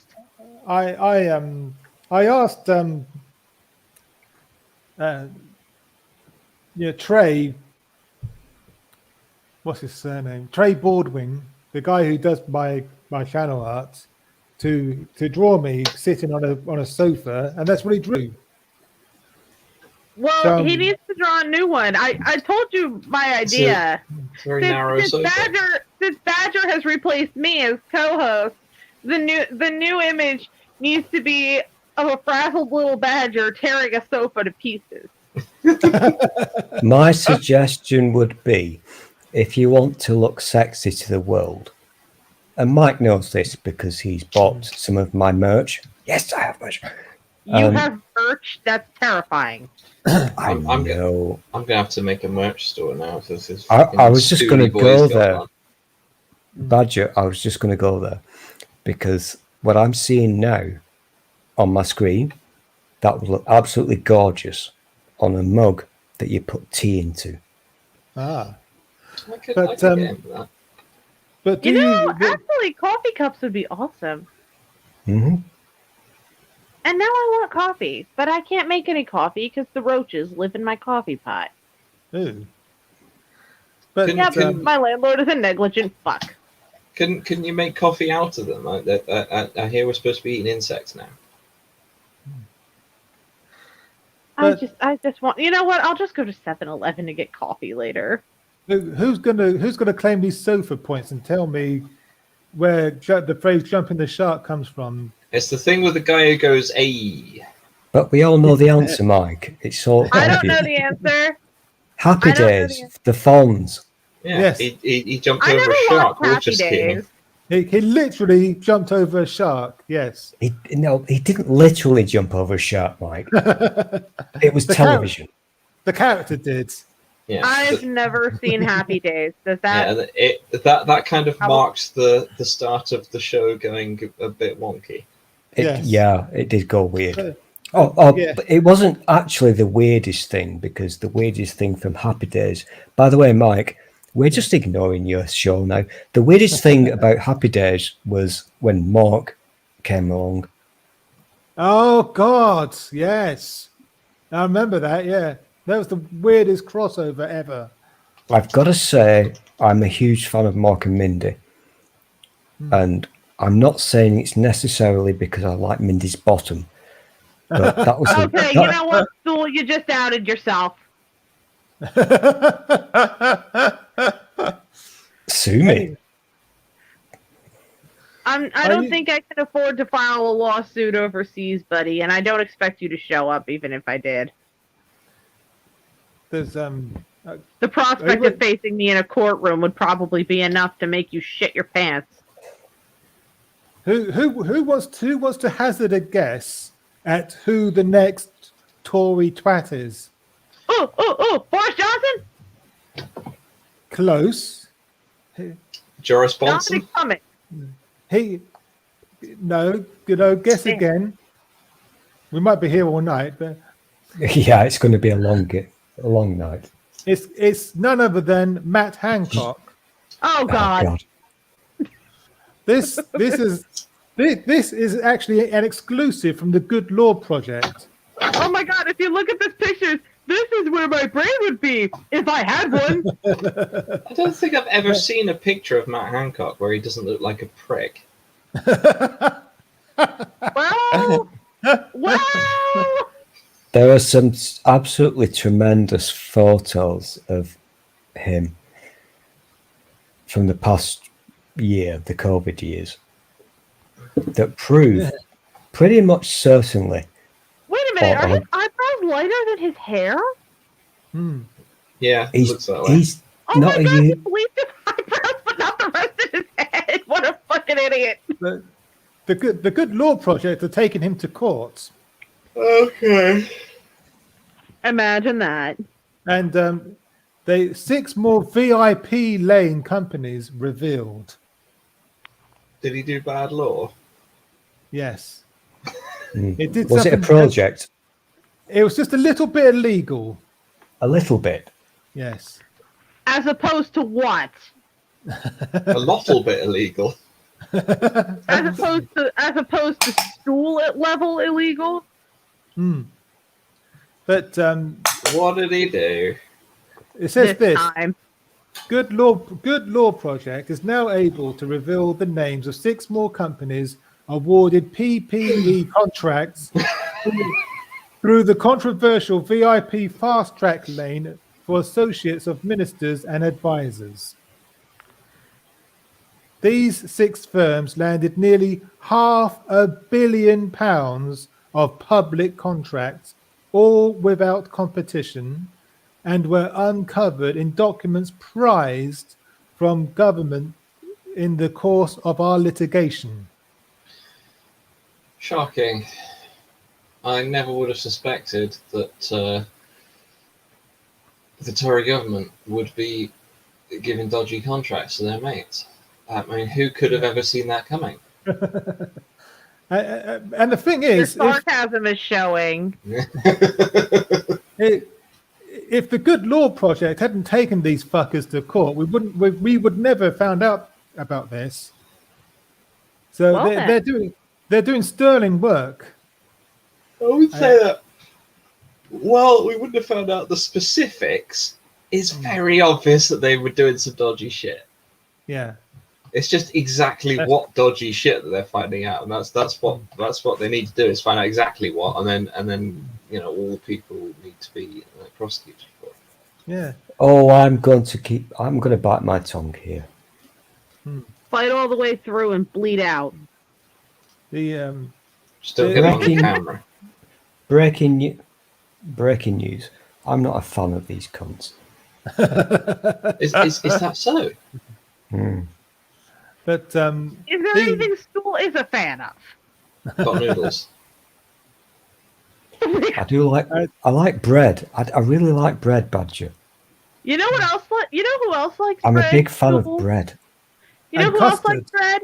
I asked Trey, what's his surname? Trey Baldwin, the guy who does my channel art, to draw me sitting on a sofa, and that's what he drew. Well, he needs to draw a new one. I told you my idea. It's a very narrow sofa. Since Badger has replaced me as co-host, the new image needs to be of a frazzled little badger tearing a sofa to pieces. My suggestion would be, if you want to look sexy to the world, and Mike knows this because he's bought some of my merch. Yes, I have merch. You have merch? That's terrifying. I I'm know. I'm gonna have to make a merch store now. This is I was just going to go there. On. Badger, I was just going to go there because what I'm seeing now on my screen, that would look absolutely gorgeous on a mug that you put tea into. Ah, I could But, get into that. but do You know, you? actually, coffee cups would be awesome. Hmm. And now I want coffee, but I can't make any coffee because the roaches live in my coffee pot. Ooh. But Can- Yeah, can- my landlord is a negligent fuck. Couldn't you make coffee out of them? I hear we're supposed to be eating insects now. But- I just want. You know what? I'll just go to 7-Eleven to get coffee later. who's gonna claim these sofa points and tell me where the phrase "jumping the shark" comes from? It's the thing with the guy who goes, "Ay." But we all know the answer, Mike. It's so I don't obvious. know the answer. Happy I don't know Days, the Fonz. Yeah, Yes. he jumped I over never a shark watched water Happy skiing. Days. He literally jumped over a shark. Yes. He didn't literally jump over a shark, Mike. It was The television. The character did. Yeah, I've never seen Happy Days. Does that? that kind of How- marks the start of the show going a bit wonky. Yes. Yeah, it did go weird. Yeah. But it wasn't actually the weirdest thing, because the weirdest thing from Happy Days, by the way, Mike, we're just ignoring your show now. The weirdest thing about Happy Days was when Mark came along. Oh God, yes. I remember that, yeah. That was the weirdest crossover ever. I've got to say, I'm a huge fan of Mark and Mindy. And I'm not saying it's necessarily because I like Mindy's bottom. But that was Okay, you know what, Stool? You just outed yourself. Sue me. I don't think I can afford to file a lawsuit overseas, buddy, and I don't expect you to show up, even if I did. There's The prospect of facing me in a courtroom would probably be enough to make you shit your pants. who wants to hazard a guess at who the next Tory twat is? Oh, Boris Johnson? Close. Joris Bonson. Dominic Cummings. Guess again. We might be here all night, but Yeah, it's going to be a long night. it's none other than Matt Hancock. Oh, God. This is actually an exclusive from the Good Law Project. Oh, my God. If you look at this picture, this is where my brain would be if I had one. I don't think I've ever seen a picture of Matt Hancock where he doesn't look like a prick. Well. There are some absolutely tremendous photos of him from the past year, the COVID years, that prove pretty much certainly. Wait a minute. Are his eyebrows lighter than his hair? Yeah, it looks that way. He's Oh not my a God, you. he bleached his eyebrows, but not the rest of his head. What a fucking idiot. The Good Law Project are taking him to court. Okay. Imagine that. And 6 more VIP lane companies revealed. Did he do bad law? Yes. It did Was it a something- project? It was just a little bit illegal. A little bit. Yes. As opposed to what? A little bit illegal. As opposed to stool at level illegal? But What did he do? it says this. Time. Good Law Project is now able to reveal the names of 6 more companies awarded PPE contracts through the controversial VIP fast track lane for associates of ministers and advisors. These 6 firms landed nearly £500 million of public contracts, all without competition, and were uncovered in documents prized from government in the course of our litigation. Shocking. I never would have suspected that the Tory government would be giving dodgy contracts to their mates. I mean, who could have ever seen that coming? And the thing Your is, sarcasm is showing. if the Good Law Project hadn't taken these fuckers to court, we would never have found out about this. So Well, they're doing sterling work. I would say that, well, we wouldn't have found out the specifics. It's very obvious that they were doing some dodgy shit. Yeah. It's just exactly what dodgy shit that they're finding out, and that's what they need to do, is find out exactly what, and then all the people need to be prosecuted for it. Yeah. Oh, I'm going to bite my tongue Fight all the way through and bleed out. The Just don't get it on the Breaking- camera. Breaking news. I'm not a fan of these cunts. Is that so? But Is there anything Stool is a fan of? Got noodles. I do like. I like bread. I really like bread, Badger. You know what else? You know who else likes I'm bread? a big fan Stool? of bread. You know And who else custard. likes bread?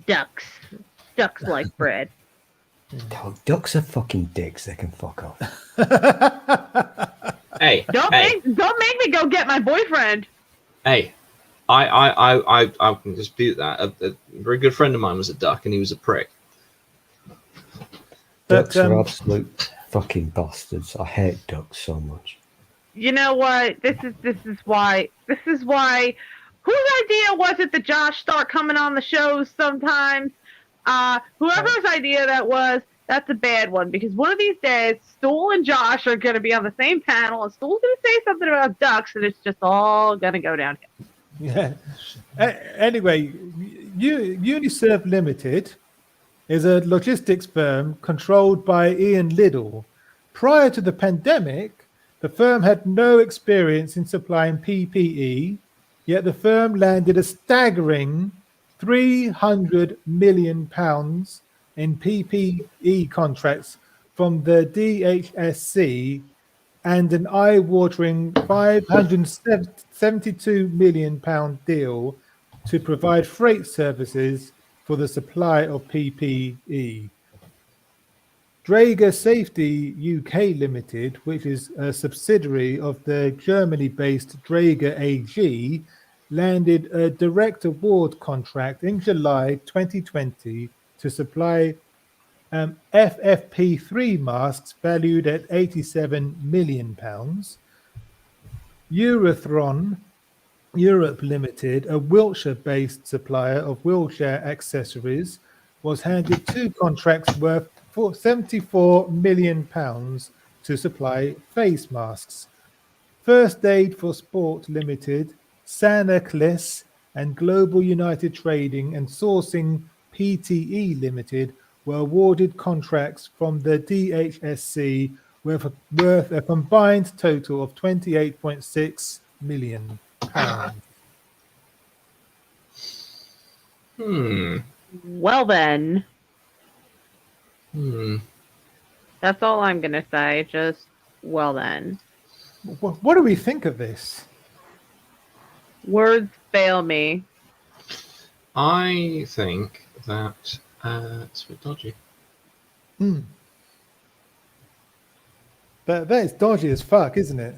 Ducks. Ducks like bread. Oh, ducks are fucking dicks. They can fuck off. Hey, Don't make me go get my boyfriend. hey. I can dispute that. A very good friend of mine was a duck, and he was a prick. But, Ducks are absolute fucking bastards. I hate ducks so much. You know what? This is why. Whose idea was it that Josh start coming on the shows sometimes? Whoever's idea that was, that's a bad one, because one of these days, Stool and Josh are going to be on the same panel, and Stool's going to say something about ducks, and it's just all going to go downhill. Yeah. Anyway, Uniserve Limited is a logistics firm controlled by Ian Liddell. Prior to the pandemic, the firm had no experience in supplying PPE, yet the firm landed a staggering £300 million in PPE contracts from the DHSC and an eye-watering £572 million deal to provide freight services for the supply of PPE. Draeger Safety UK Limited, which is a subsidiary of the Germany-based Draeger AG, landed a direct award contract in July 2020 to supply FFP3 masks valued at £87 million. Eurothron Europe Limited, a Wiltshire-based supplier of wheelchair accessories, was handed two contracts worth £74 million to supply face masks. First Aid for Sport Limited, Sanaclis, and Global United Trading and Sourcing PTE Limited were awarded contracts from the DHSC worth a combined total of £28.6 million. Well then, Hmm. that's all I'm going to say. Just, well then. What do we think of this? Words fail me. I think that it's a bit dodgy. That is dodgy as fuck, isn't it?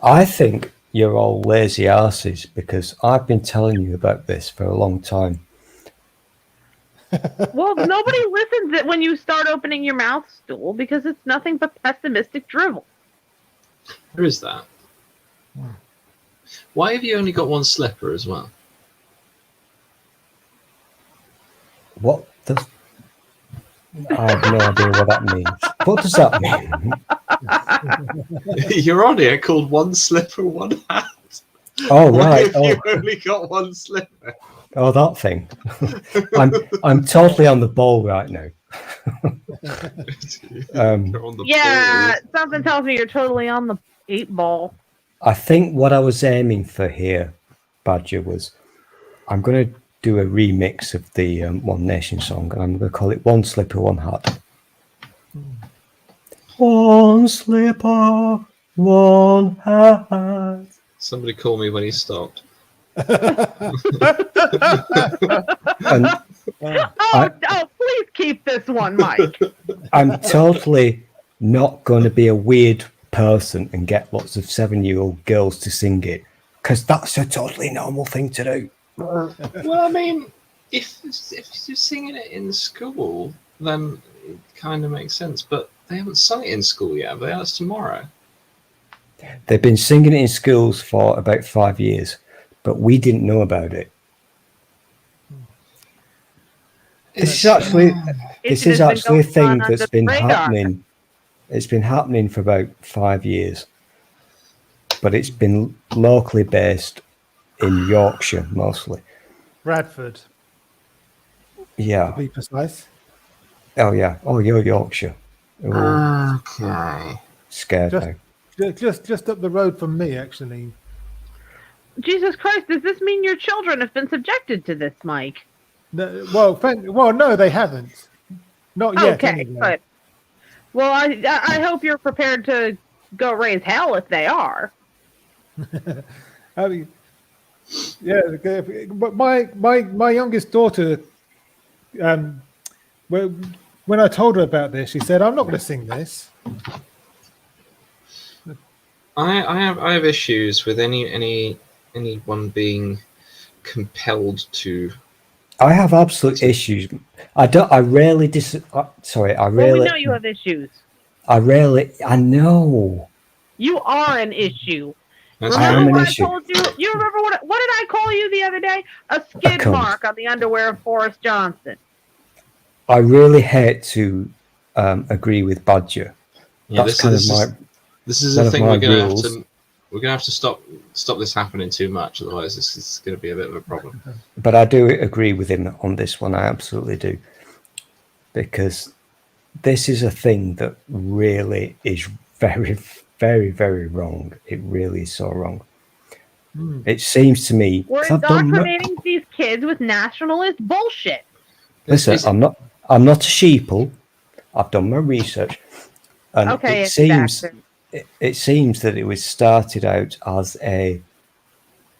I think you're all lazy asses because I've been telling you about this for a long time. Well, nobody listens it when you start opening your mouth, Stool, because it's nothing but pessimistic drivel. There is that. Why have you only got one slipper as well? What does... I have no idea what that means. What does that mean? You're on here called One Slipper, One Hat. Oh, Why right. have you only got one slipper? Oh, that thing. I'm totally on the ball right now. You're on the Yeah, ball. something tells me you're totally on the 8-ball. I think what I was aiming for here, Badger, was I'm going to do a remix of the One Nation song, and I'm going to call it One Slipper, One Hat. One slipper, one hat. Somebody call me when he stopped. And Oh, please keep this one, Mike. I'm totally not going to be a weird person and get lots of 7-year-old girls to sing it, because that's a totally normal thing to do. Well, I mean, if you're singing it in school, then it kind of makes sense. But they haven't sung it in school yet, have they? That's tomorrow. They've been singing it in schools for about 5 years, but we didn't know about it. This is actually a thing that's been happening. It's been happening for about 5 years, but it's been locally based in Yorkshire mostly. Bradford. Yeah. to be precise. Oh yeah. Oh, you're Yorkshire. Ooh, Okay. scared Just, now. just up the road from me, actually. Jesus Christ, does this mean your children have been subjected to this, Mike? No, well, no, they haven't. Not yet, Okay, anyway. good. Well, I hope you're prepared to go raise hell if they are. I mean, yeah, but my youngest daughter, when I told her about this, she said, "I'm not going to sing this." I have issues with anyone being compelled to. I have absolute issues. I rarely sorry. I Well, we rarely. know you have issues. I know. You are an issue. That's I Remember am an what issue. I told you? You remember what did I call you the other day? A skid cunt. mark on the underwear of Forrest Johnson. I really hate to agree with Badger. Yeah, That's kind of my. This is one a of thing my we're gonna rules. have to. We're gonna have to stop this happening too much, otherwise this is going to be a bit of a problem. But I do agree with him on this one. I absolutely do, because this is a thing that really is very, very, very wrong. It really is so wrong. It seems to me. We're 'cause I've done indoctrinating these kids with nationalist bullshit. Listen, I'm not a sheeple. I've done my research, and Okay, it seems that it was started out as a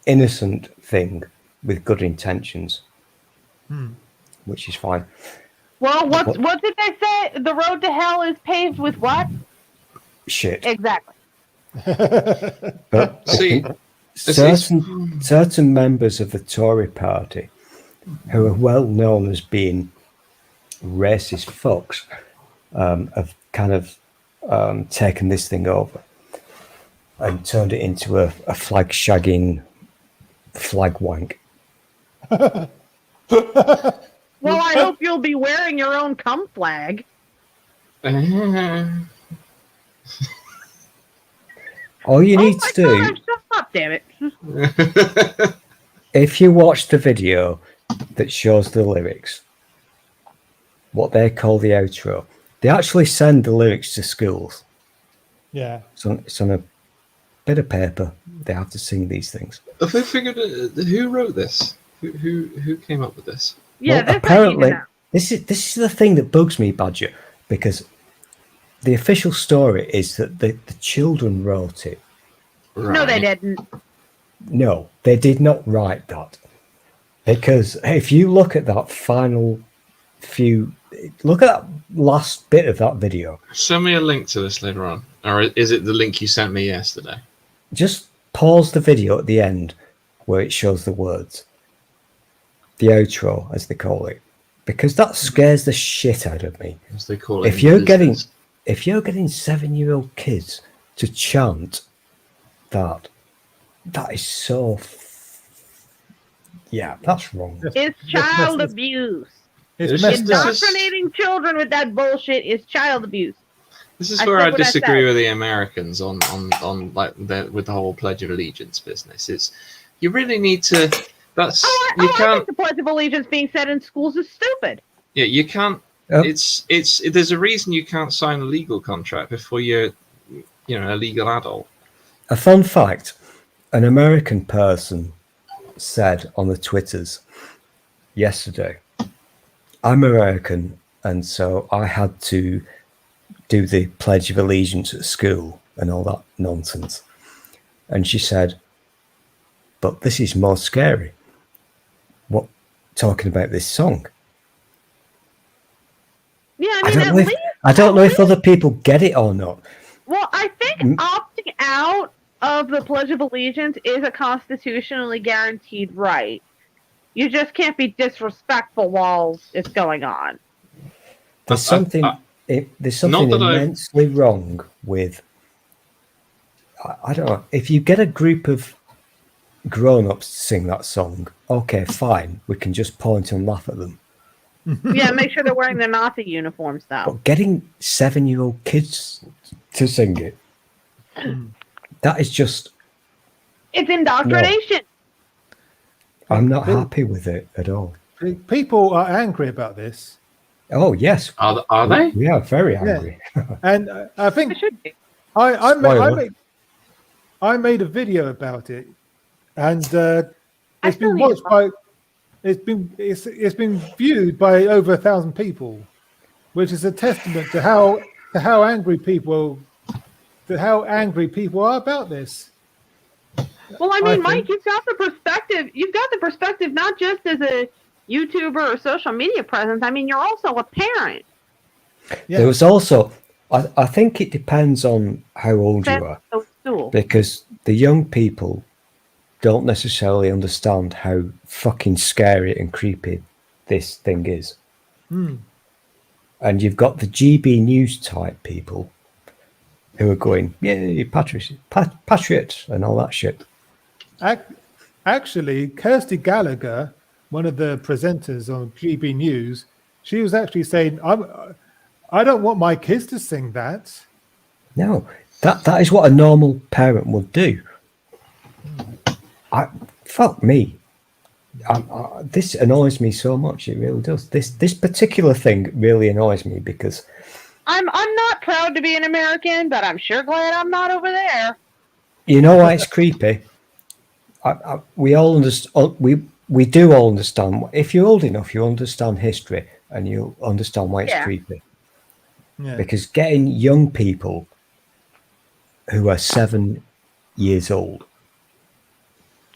innocent thing with good intentions, which is fine. Well, what did they say? The road to hell is paved with what? Shit. Exactly. But See, certain members of the Tory party, who are well known as being racist fucks, have kind of taken this thing over and turned it into a flag shagging flag wank. Well, I hope you'll be wearing your own cum flag. All you need to do, God, shut up, damn it. if you watch the video that shows the lyrics, what they call the outro, they actually send the lyrics to schools. Yeah. It's on a bit of paper. They have to sing these things. Have they figured who wrote this? Who came up with this? Yeah, Well, apparently, this is the thing that bugs me, Badger, because the official story is that the children wrote it. Right. No, they didn't. No, they did not write that. Because if you look at that look at that last bit of that video. Send me a link to this later on. Or is it the link you sent me yesterday? Just pause the video at the end where it shows the words. The outro, as they call it. Because that scares the shit out of me. As they call it. If you're getting 7-year-old kids to chant that is so yeah, that's wrong. It's child abuse. It's messed up. Indoctrinating children with that bullshit is child abuse. This is where I disagree with the Americans on like with the whole Pledge of Allegiance business. It's you really need to. That's you I can't. think the Pledge of Allegiance being said in schools is stupid. Yeah, you can't. Oh. It's there's a reason you can't sign a legal contract before you're a legal adult. A fun fact: an American person said on the Twitters yesterday, "I'm American, and so I had to do the Pledge of Allegiance at school and all that nonsense." And she said, "But this is more scary. What talking about this song?" Yeah, I don't know if other people get it or not. Well, I think opting out of the Pledge of Allegiance is a constitutionally guaranteed right. You just can't be disrespectful while it's going on. There's something immensely wrong with. I don't know. If you get a group of grown-ups to sing that song, okay, fine. We can just point and laugh at them. Yeah, make sure they're wearing their Nazi uniforms, though. But getting 7-year-old kids to sing it, that is just... It's indoctrination. No, I'm not happy with it at all. people are angry about this. Oh yes, Are they? we are very angry. And I think It should be. I made a video about it, and I it's still been need to watched by it's been viewed by over 1,000 people, which is a testament to how angry people are about this. Well, I I mean, think- Mike, you've got the perspective. You've got the perspective not just as a YouTuber or social media presence. I mean, you're also a parent. Yeah. There was also, I think it depends on how old you are, So cool. because the young people don't necessarily understand how fucking scary and creepy this thing is. And you've got the GB News type people who are going, "Yay, patriots," and all that shit. Actually, Kirsty Gallagher, one of the presenters on GB News, she was actually saying, I don't want my kids to sing that. No, that is what a normal parent would do. Fuck me. This annoys me so much. It really does. This particular thing really annoys me because I'm not proud to be an American, but I'm sure glad I'm not over there. you know why it's creepy. We all understand. We do all understand. If you're old enough, you understand history and you understand why it's creepy. Yeah. Because getting young people who are 7 years old,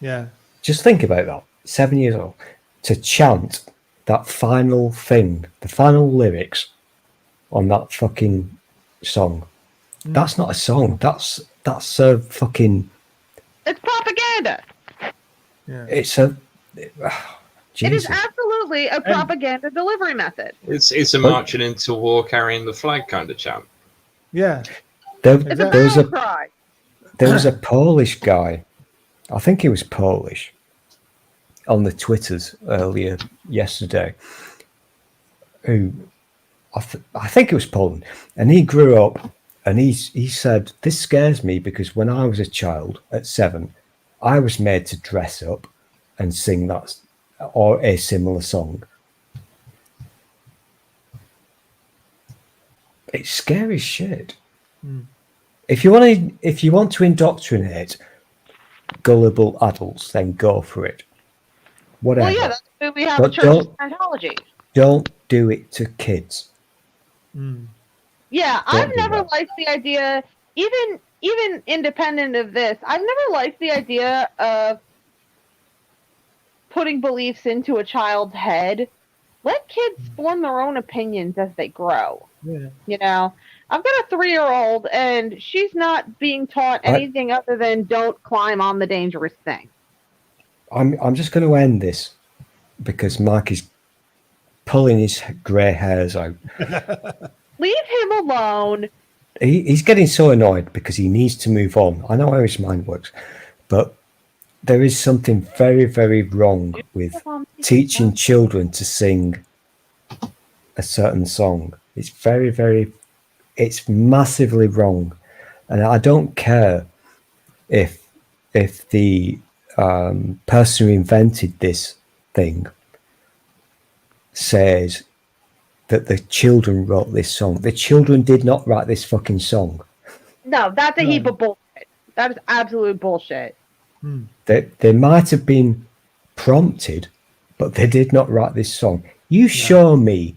Yeah. just think about that, 7 years old, to chant that final thing, the final lyrics on that fucking song. That's not a song. That's a fucking. It's propaganda. Yeah. It's a. It is Jesus. absolutely a propaganda delivery method. It's a marching into war, carrying the flag kind of chant. Yeah. It's a There was battle cry. There was a Polish guy, I think he was Polish, on the Twitters earlier yesterday, who I think it was Poland, and he grew up, and he said, "This scares me because when I was a child at 7, I was made to dress up and sing that or a similar song." It's scary shit. If you want to indoctrinate gullible adults, then go for it. Whatever. Well, yeah, that's why we have But church don't- Scientology. Don't do it to kids. Yeah, Don't I've do never that. liked the idea, even independent of this, I've never liked the idea of putting beliefs into a child's head. Let kids form their own opinions as they grow. Yeah. You know, I've got a 3-year-old, and she's not being taught anything other than don't climb on the dangerous thing. I'm just going to end this because Mark is pulling his grey hairs out. Leave him alone. He's getting so annoyed because he needs to move on. I know how his mind works, but there is something very, very wrong with teaching children to sing a certain song. It's very, very, it's massively wrong. And I don't care if the person who invented this thing says that the children wrote this song. The children did not write this fucking song. No, that's a heap of bullshit. That is absolute bullshit. They might have been prompted, but they did not write this song. You show me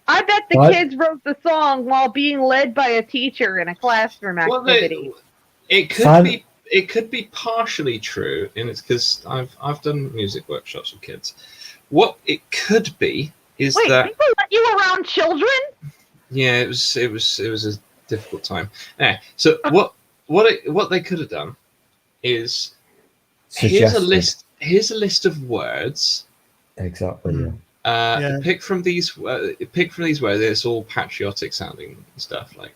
I bet the What? kids wrote the song while being led by a teacher in a classroom activity. It could be partially true, and it's because I've done music workshops with kids. What it could be is Wait, that people let you around children? yeah, it was a difficult time. Anyway, so what they could have done is here's a list of words. Exactly. Yeah. Pick from these words. It's all patriotic sounding stuff, like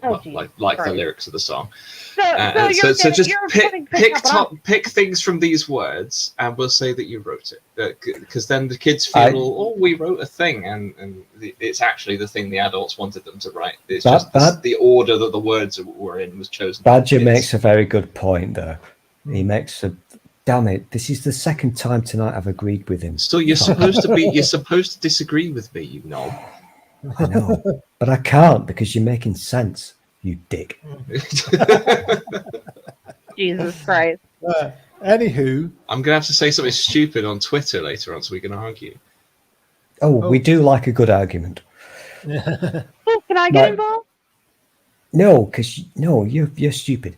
the lyrics of the song. So just pick things from these words, and we'll say that you wrote it, because then the kids feel, we wrote a thing, and it's actually the thing the adults wanted them to write. It's the order that the words were in was chosen. Badger makes a very good point there. He makes Damn it! This is the second time tonight I've agreed with him. So you're supposed to disagree with me, you knob. I know, but I can't because you're making sense, you dick. Jesus Christ. Anywho, I'm gonna have to say something stupid on Twitter later on so we can argue. Oh, we do like a good argument. Oh, can I get involved? No, because you're stupid.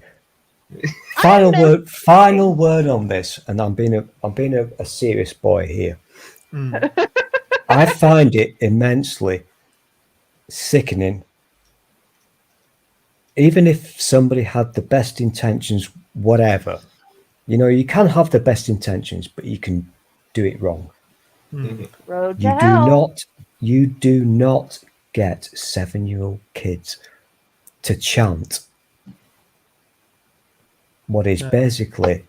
Final word on this, and I'm being a serious boy here. I find it immensely sickening. Even if somebody had the best intentions, whatever, you can have the best intentions, but you can do it wrong. Road to hell. You do not get 7-year-old kids to chant what is basically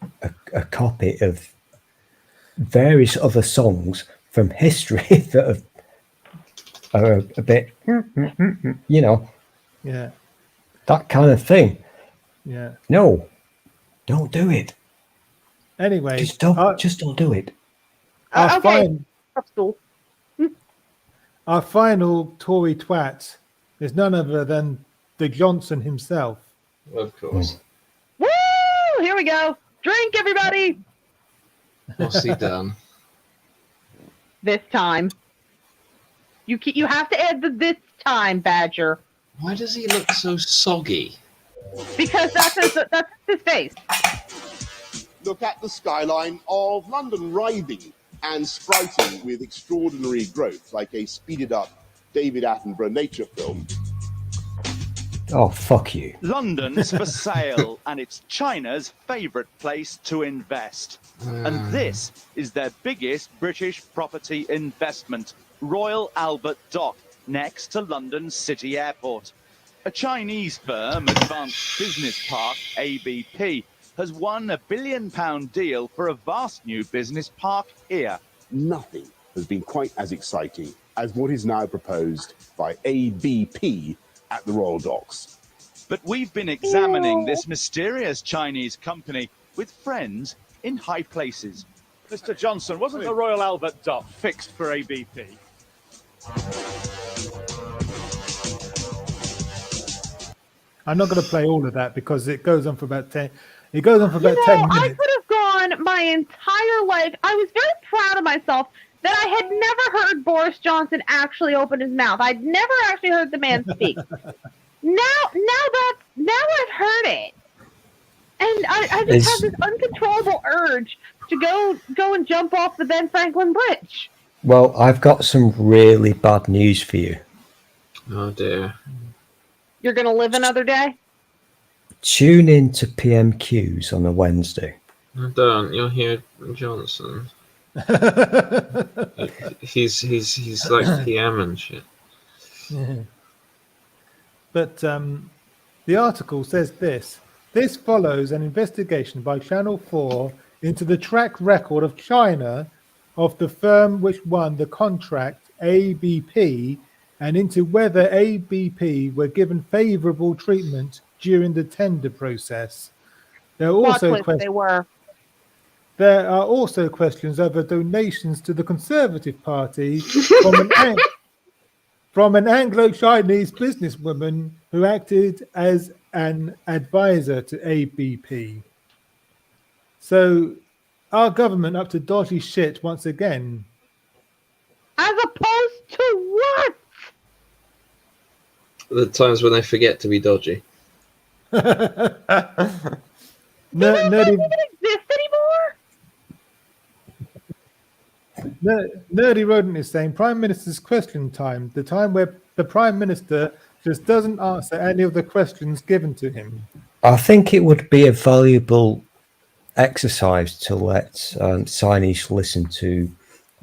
a copy of various other songs from history that are a bit, yeah, that kind of thing. yeah. No, don't do it. Anyway, Just don't do it. Our final Tory twat is none other than the Johnson himself. Of course. Woo! Here we go. Drink, everybody. What's he done? This time. You have to add the this time, Badger. Why does he look so soggy? Because that's his face. Look at the skyline of London, writhing and sprouting with extraordinary growth, like a speeded up David Attenborough nature film. Oh, fuck you. London's for sale, and it's China's favourite place to invest. And this is their biggest British property investment, Royal Albert Dock, next to London City Airport. A Chinese firm, Advanced Business Park, ABP, has won a £1 billion deal for a vast new business park here. Nothing has been quite as exciting as what is now proposed by ABP at the Royal Docks. But we've been examining this mysterious Chinese company with friends in high places. Mr. Johnson, wasn't the Royal Albert Dock fixed for ABP? I'm not going to play all of that because it goes on for about 10. It goes on for about 10 minutes. I could have gone my entire life. I was very proud of myself that I had never heard Boris Johnson actually open his mouth. I'd never actually heard the man speak. Now I've heard it, and I just have this uncontrollable urge to go and jump off the Ben Franklin Bridge. Well, I've got some really bad news for you. Oh dear. You're gonna live another day? Tune in to PMQs on a Wednesday. Don't. You'll hear Johnson. he's like PM and shit. Yeah. But the article says this. This follows an investigation by Channel 4 into the track record of China of the firm which won the contract, ABP, and into whether ABP were given favourable treatment during the tender process. There are also questions over donations to the Conservative Party from an Anglo-Chinese businesswoman who acted as an advisor to ABP. So, our government up to dodgy shit once again. As opposed to what? The times when they forget to be dodgy. Nerdy even exist anymore? Nerdy Rodent is saying Prime Minister's question time, the time where the Prime Minister just doesn't answer any of the questions given to him. I think it would be a valuable exercise to let signees listen to,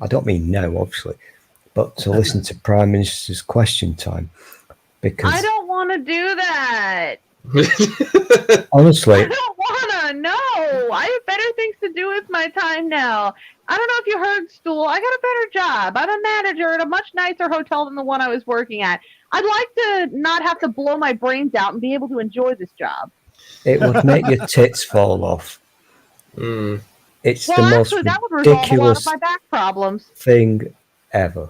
I don't mean now, obviously, but to listen to Prime Minister's question time. Because I don't want to do that. Honestly, I don't want to. No, I have better things to do with my time now. I don't know if you heard, Stool. I got a better job. I'm a manager at a much nicer hotel than the one I was working at. I'd like to not have to blow my brains out and be able to enjoy this job. It would make your tits fall off. It's Well, the most actually, that would resolve a lot of ridiculous my back problems. thing ever.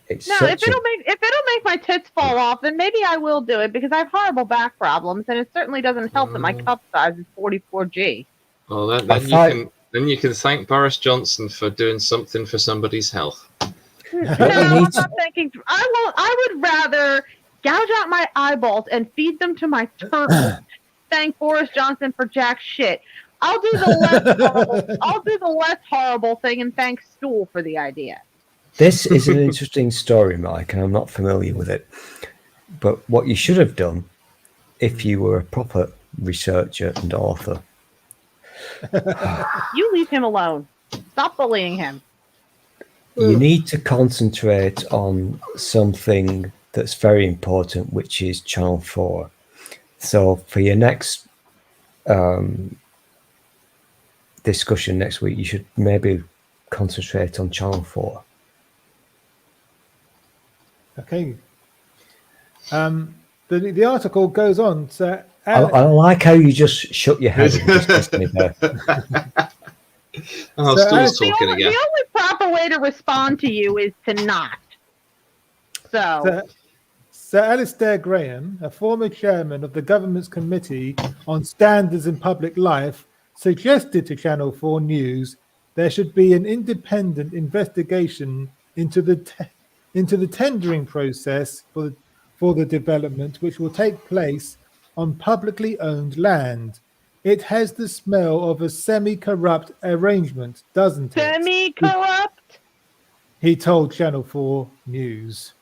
It's No, if such a it'll make my tits fall off, then maybe I will do it because I have horrible back problems, and it certainly doesn't help that my cup size is 44G. Well, then I thought- you can thank Boris Johnson for doing something for somebody's health. No, What you I'm need to- not thinking. I would rather gouge out my eyeballs and feed them to my turtles. Thank Boris Johnson for jack shit. I'll do the less horrible thing and thank Stool for the idea. This is an interesting story, Mike, and I'm not familiar with it. But what you should have done, if you were a proper researcher and author, You leave him alone. Stop bullying him. you need to concentrate on something that's very important, which is Channel 4. So for your next discussion next week, you should maybe concentrate on Channel 4. Okay. The article goes on. So I like how you just shut your head and just kissed me there. Oh, So, Stool's The talking only, again. the only proper way to respond to you is to not. So, Sir Alistair Graham, a former chairman of the government's Committee on Standards in Public Life, suggested to Channel 4 News there should be an independent investigation into the tendering process for the development, which will take place on publicly owned land. It has the smell of a semi-corrupt arrangement, doesn't it? semi-corrupt? He told Channel 4 News.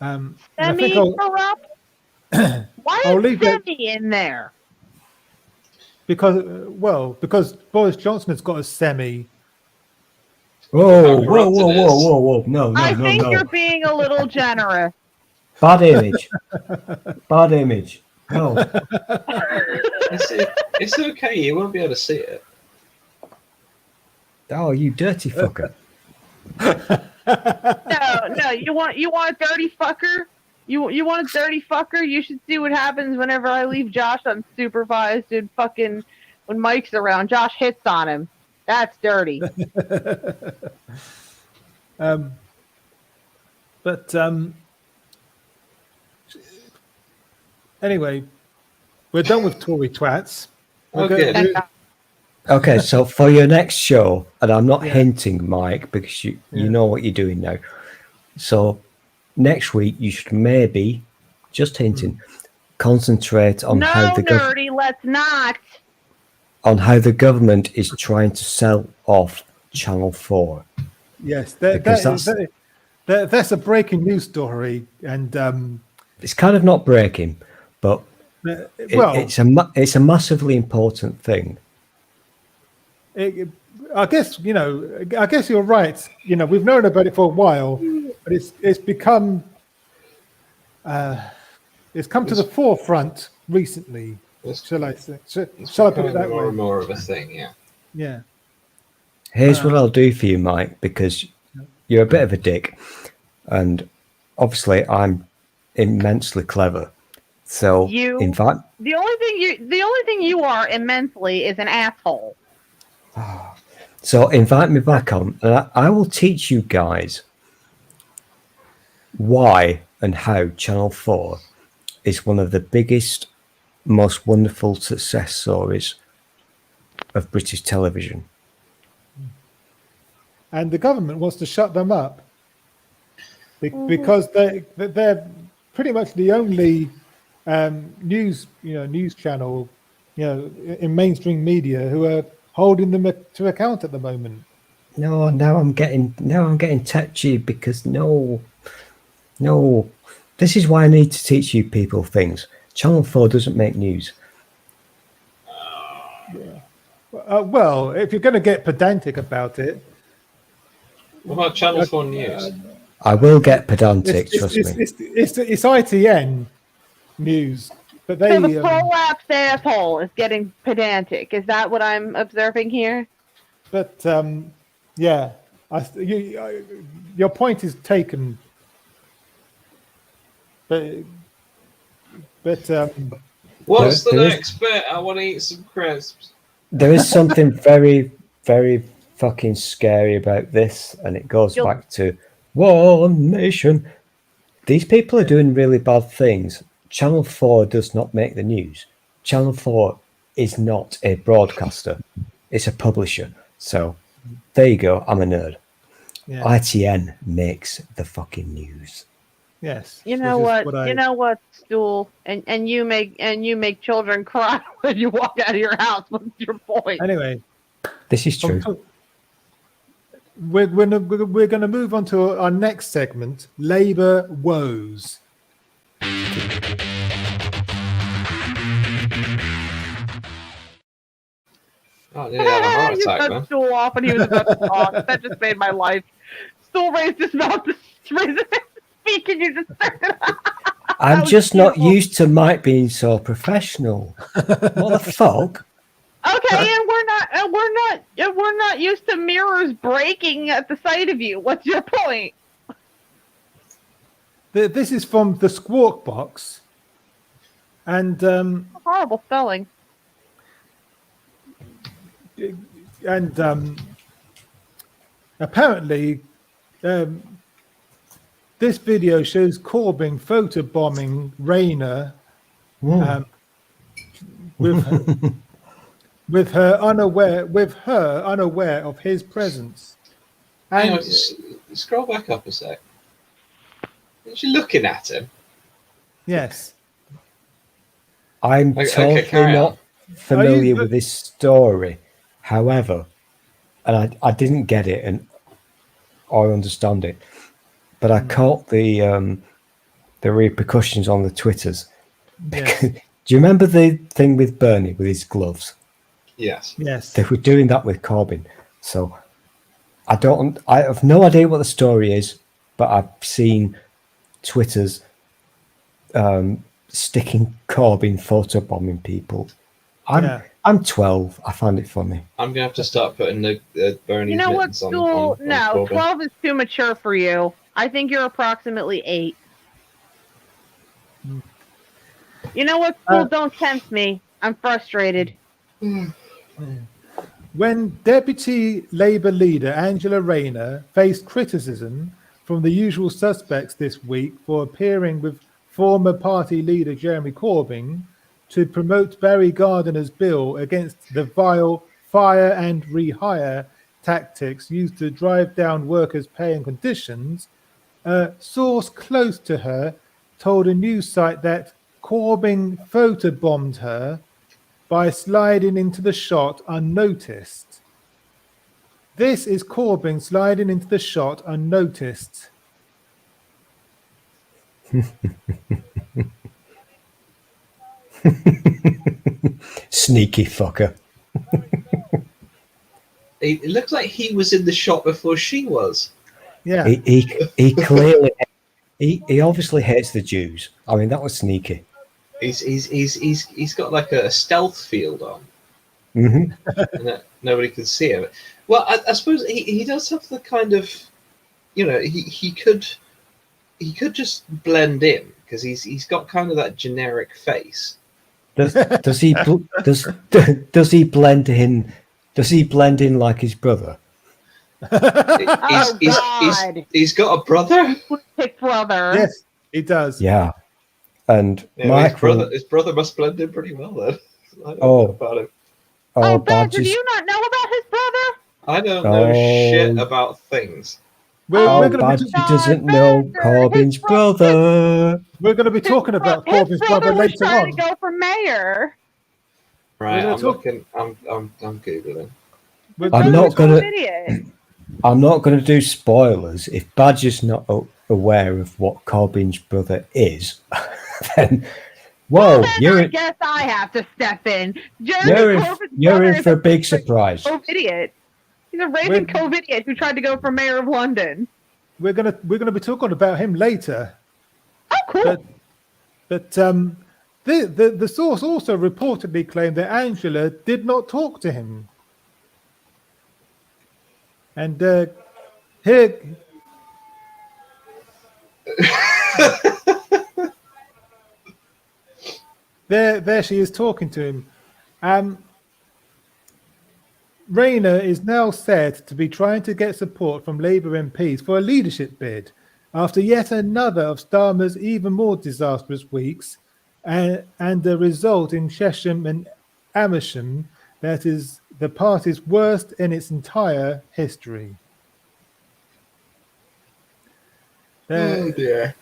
And I think I'll- Semi-corrupt? Why I'll is leave that- semi in there? because Boris Johnson has got a semi. Whoa, How whoa, corrupt whoa, it whoa, is. whoa, whoa. No, no, I no, think no. you're being a little generous. Bad image. Bad image. No. It's okay. You won't be able to see it. Oh, you dirty fucker. No, you want a dirty fucker? You want a dirty fucker? You should see what happens whenever I leave Josh unsupervised and fucking when Mike's around. Josh hits on him. That's dirty. Anyway, we're done with Tory twats. Oh, Okay, good. Okay, so for your next show, and I'm not Yeah. hinting, Mike, because you Yeah. know what you're doing now. So next week, you should maybe, just hinting, concentrate on No, how the nerdy, let's not. on how the government is trying to sell off Channel 4. Yes, Because that's a breaking news story, and It's kind of not breaking, but well, it's a massively important thing. I guess you're right. We've known about it for a while, but it's become it's come to the forefront recently. Shall I say? Shall I put it that More way? and more of a thing, yeah. Yeah. Here's what I'll do for you, Mike, because you're a bit of a dick, and obviously I'm immensely clever. So invite. The only thing you are immensely is an asshole. So invite me back on, and I will teach you guys why and how Channel 4 is one of the biggest, most wonderful success stories of British television. And the government wants to shut them up because they're pretty much the only news channel in mainstream media who are holding them to account at the moment. No, now I'm getting touchy because no. This is why I need to teach you people things. Channel 4 doesn't make news. Well, if you're going to get pedantic about it, What about Channel 4 News? I will get pedantic, trust me. it's ITN news, but they So the prolapsed asshole is getting pedantic. Is that what I'm observing here? but yeah, your point is taken. But What's the there is- next bit? I want to eat some crisps. There is something very, very fucking scary about this, and it goes back to One Nation. These people are doing really bad things. Channel 4 does not make the news. Channel 4 is not a broadcaster. It's a publisher. So there you go. I'm a nerd. Yeah. ITN makes the fucking news. Yes. You know which is what? You know what, Stool? And you make children cry when you walk out of your house. What's your point? Anyway, This is true. we're going to move on to our next segment, Labour woes. Oh, nearly had a heart You attack, cut man. Stool off when he was about to talk. That just made my life. Stool raised his mouth to raise his speak, and you just started. I'm was just not beautiful. used to Mike being so professional. What the fuck? Okay, and we're not used to mirrors breaking at the sight of you. What's your point? This is from the Squawk Box. And Horrible spelling. Apparently, this video shows Corbyn photobombing Rayner with her unaware of his presence. Hang on, And just scroll back up a sec. Is she looking at him? yes, I'm Okay, totally carry not on. familiar with this story. However, and I didn't get it or understand it, but I caught the repercussions on the Twitters. yes, Do you remember the thing with Bernie with his gloves? Yes. yes. They were doing that with Corbyn. So I have no idea what the story is, but I've seen Twitter's sticking Corbyn photobombing people. I'm 12. I find it funny. I'm going to have to start putting the Bernie's You know what, mittens on Stool? No, Corbyn. 12 is too mature for you. I think you're approximately 8. You know what, Stool? Don't tempt me. I'm frustrated. When Deputy Labour leader Angela Rayner faced criticism from the usual suspects this week for appearing with former party leader Jeremy Corbyn to promote Barry Gardiner's bill against the vile fire and rehire tactics used to drive down workers' pay and conditions, a source close to her told a news site that Corbyn photobombed her by sliding into the shot unnoticed. This is Corbyn sliding into the shot unnoticed. Sneaky fucker. It looks like he was in the shot before she was. Yeah. He clearly he obviously hates the Jews. I mean, that was sneaky. He's got like a stealth field on, Mm-hmm. and that nobody can see him. Well, I suppose he does have the kind of, he could just blend in because he's got kind of that generic face. Does he blend in? Does he blend in like his brother? He's got a brother. Big brother. Yes, he does. Yeah, and Yeah, Michael. his brother must blend in pretty well then. I don't Oh. know about him. Oh, Badger, Badger's- do you not know about his brother? I don't know Oh. shit about things. We're Badger going to doesn't know Corbyn's brother. be talking about His Corbyn's brother was later trying on. to go for mayor. Right, gonna I'm talk- looking. I'm googling. We're I'm gonna not be gonna- Idiot. I'm not going to do spoilers. If Badger's not aware of what Corbyn's brother is, then whoa, Then you're I in, guess I have to step in. you're in for a big surprise. Cove idiot. He's a raving Cove idiot who tried to go for mayor of London. We're gonna be talking about him later. Oh, cool. But the source also reportedly claimed that Angela did not talk to him. And here, there she is talking to him. Rayner is now said to be trying to get support from Labour MPs for a leadership bid after yet another of Starmer's even more disastrous weeks and the result in Chesham and Amersham that is the party's worst in its entire history. Oh dear.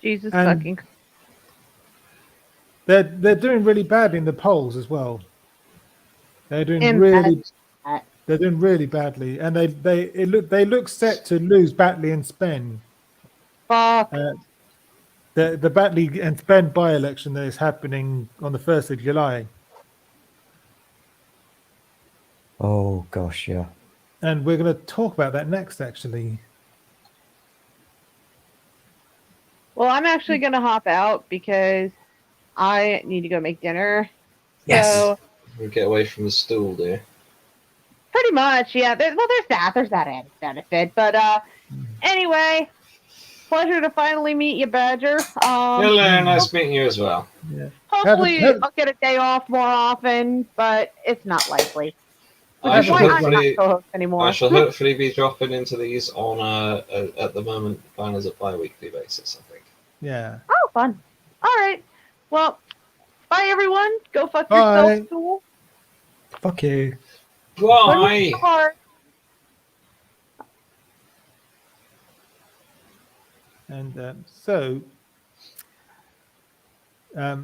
Jesus and- fucking. They're doing really bad in the polls as well. They're doing In really bed. they're doing really badly, and they look set to lose Batley and Spen. Fuck. The Batley and Spen by-election that is happening on the 1st of July. Oh gosh, yeah. And we're going to talk about that next, actually. Well, I'm actually gonna hop out because I need to go make dinner. Yes. So We'll get away from the stool, dear. pretty much, yeah. There's that added benefit. But anyway, pleasure to finally meet you, Badger. Hello, nice meeting you as well. Yeah. Hopefully, have- I'll get a day off more often, but it's not likely. Which I is shall why I'm not hopefully, co-host anymore. I shall hopefully be dropping into these on at the moment, plan as a bi-weekly basis, I think. Yeah. Oh, fun. All right. Well, bye, everyone. Go fuck Bye. yourself, Tool. Fuck you. Bye. And so, let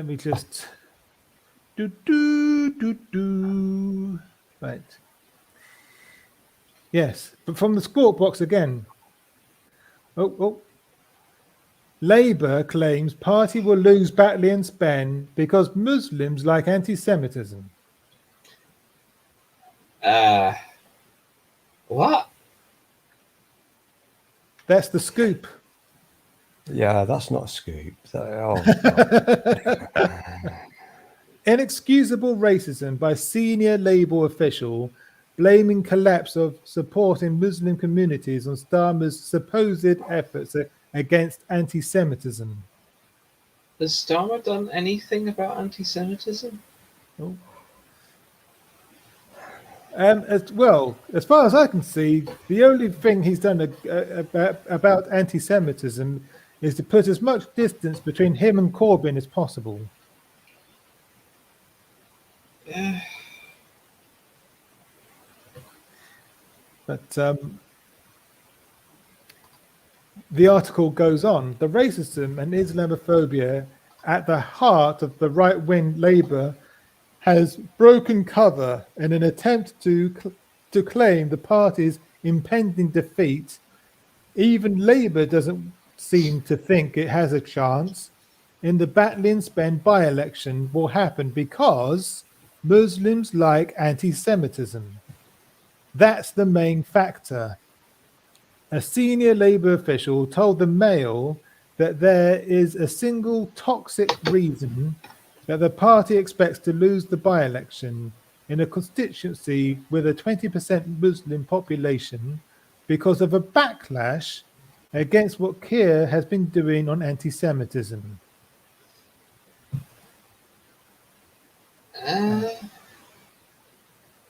me just do. Right. Yes, but from the Squawk Box again. Oh. Labour claims party will lose Batley and Spen because Muslims like anti-Semitism. What? That's the scoop. Yeah, that's not a scoop. Oh, Inexcusable racism by senior Labour official blaming collapse of support in Muslim communities on Starmer's supposed efforts against anti-Semitism. Has Starmer done anything about anti-Semitism? Oh. As far as I can see, the only thing he's done about anti-Semitism is to put as much distance between him and Corbyn as possible. Yeah. But the article goes on. The racism and Islamophobia at the heart of the right-wing Labour has broken cover in an attempt to claim the party's impending defeat. Even Labour doesn't seem to think it has a chance in the Batley and Spen by-election will happen because Muslims like anti-Semitism. That's the main factor. A senior Labour official told the Mail that there is a single toxic reason that the party expects to lose the by-election in a constituency with a 20% Muslim population because of a backlash against what Keir has been doing on anti-Semitism.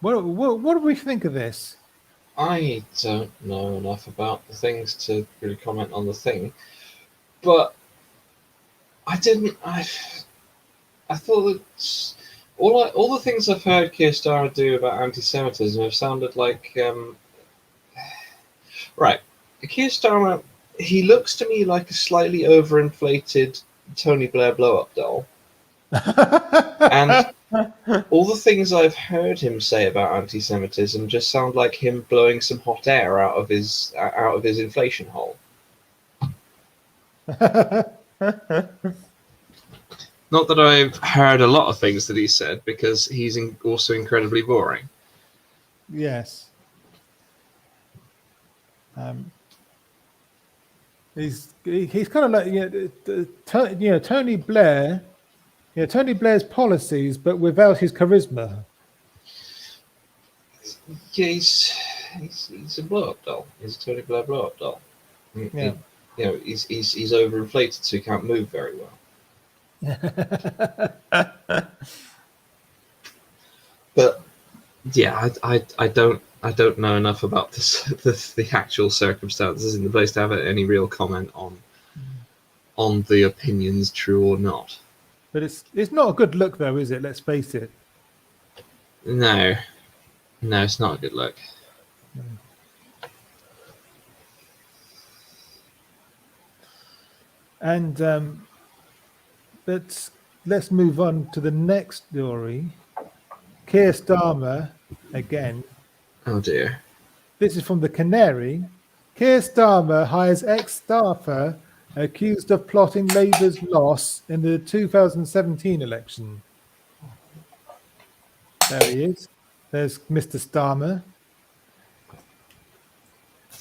What do we think of this? I don't know enough about the things to really comment on the thing, but I thought that all the things I've heard Keir Starmer do about anti-Semitism have sounded like right. Keir Starmer, he looks to me like a slightly overinflated Tony Blair blow-up doll, and all the things I've heard him say about anti-Semitism just sound like him blowing some hot air out of his inflation hole. Not that I've heard a lot of things that he said, because he's also incredibly boring. Yes. He's kind of like Tony Blair. Yeah, Tony Blair's policies, but without his charisma. Yeah, he's a blow-up doll. He's a Tony Blair blow-up doll. Yeah. He's overinflated, so he can't move very well. But Yeah, I don't know enough about the actual circumstances in the place to have any real comment on the opinions, true or not. But it's not a good look, though, is it? Let's face it. No, it's not a good look. And let's move on to the next story. Keir Starmer again. Oh dear. This is from the Canary. Keir Starmer hires ex-staffer accused of plotting Labour's loss in the 2017 election. There he is. There's Mr. Starmer.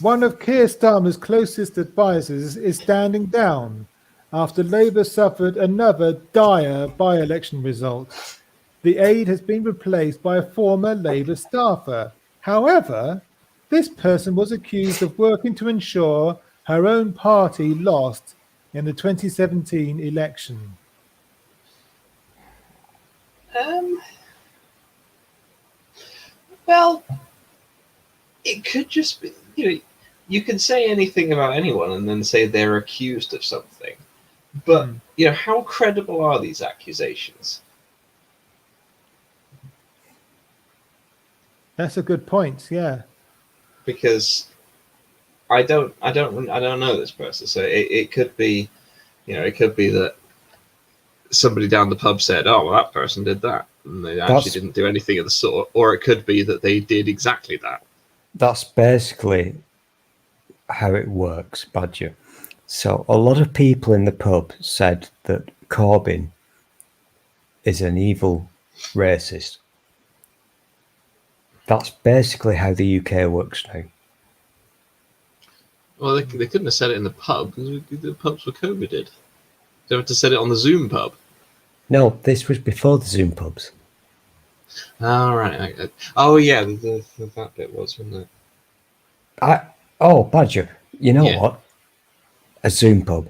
One of Keir Starmer's closest advisors is standing down after Labour suffered another dire by-election result. The aide has been replaced by a former Labour staffer. However, this person was accused of working to ensure her own party lost in the 2017 election. Well, it could just be, you can say anything about anyone and then say they're accused of something. But, how credible are these accusations? That's a good point, yeah. Because I don't know this person. So it could be, it could be that somebody down the pub said, "Oh, well, that person did that," and they actually didn't do anything of the sort. Or it could be that they did exactly that. That's basically how it works, Badger. So a lot of people in the pub said that Corbyn is an evil racist. That's basically how the UK works now. Well, they couldn't have said it in the pub because the pubs were COVIDed. They had to said it on the Zoom pub. No, this was before the Zoom pubs. Oh, right. Oh, yeah, that bit was, wasn't it? Badger, you know what? A Zoom pub.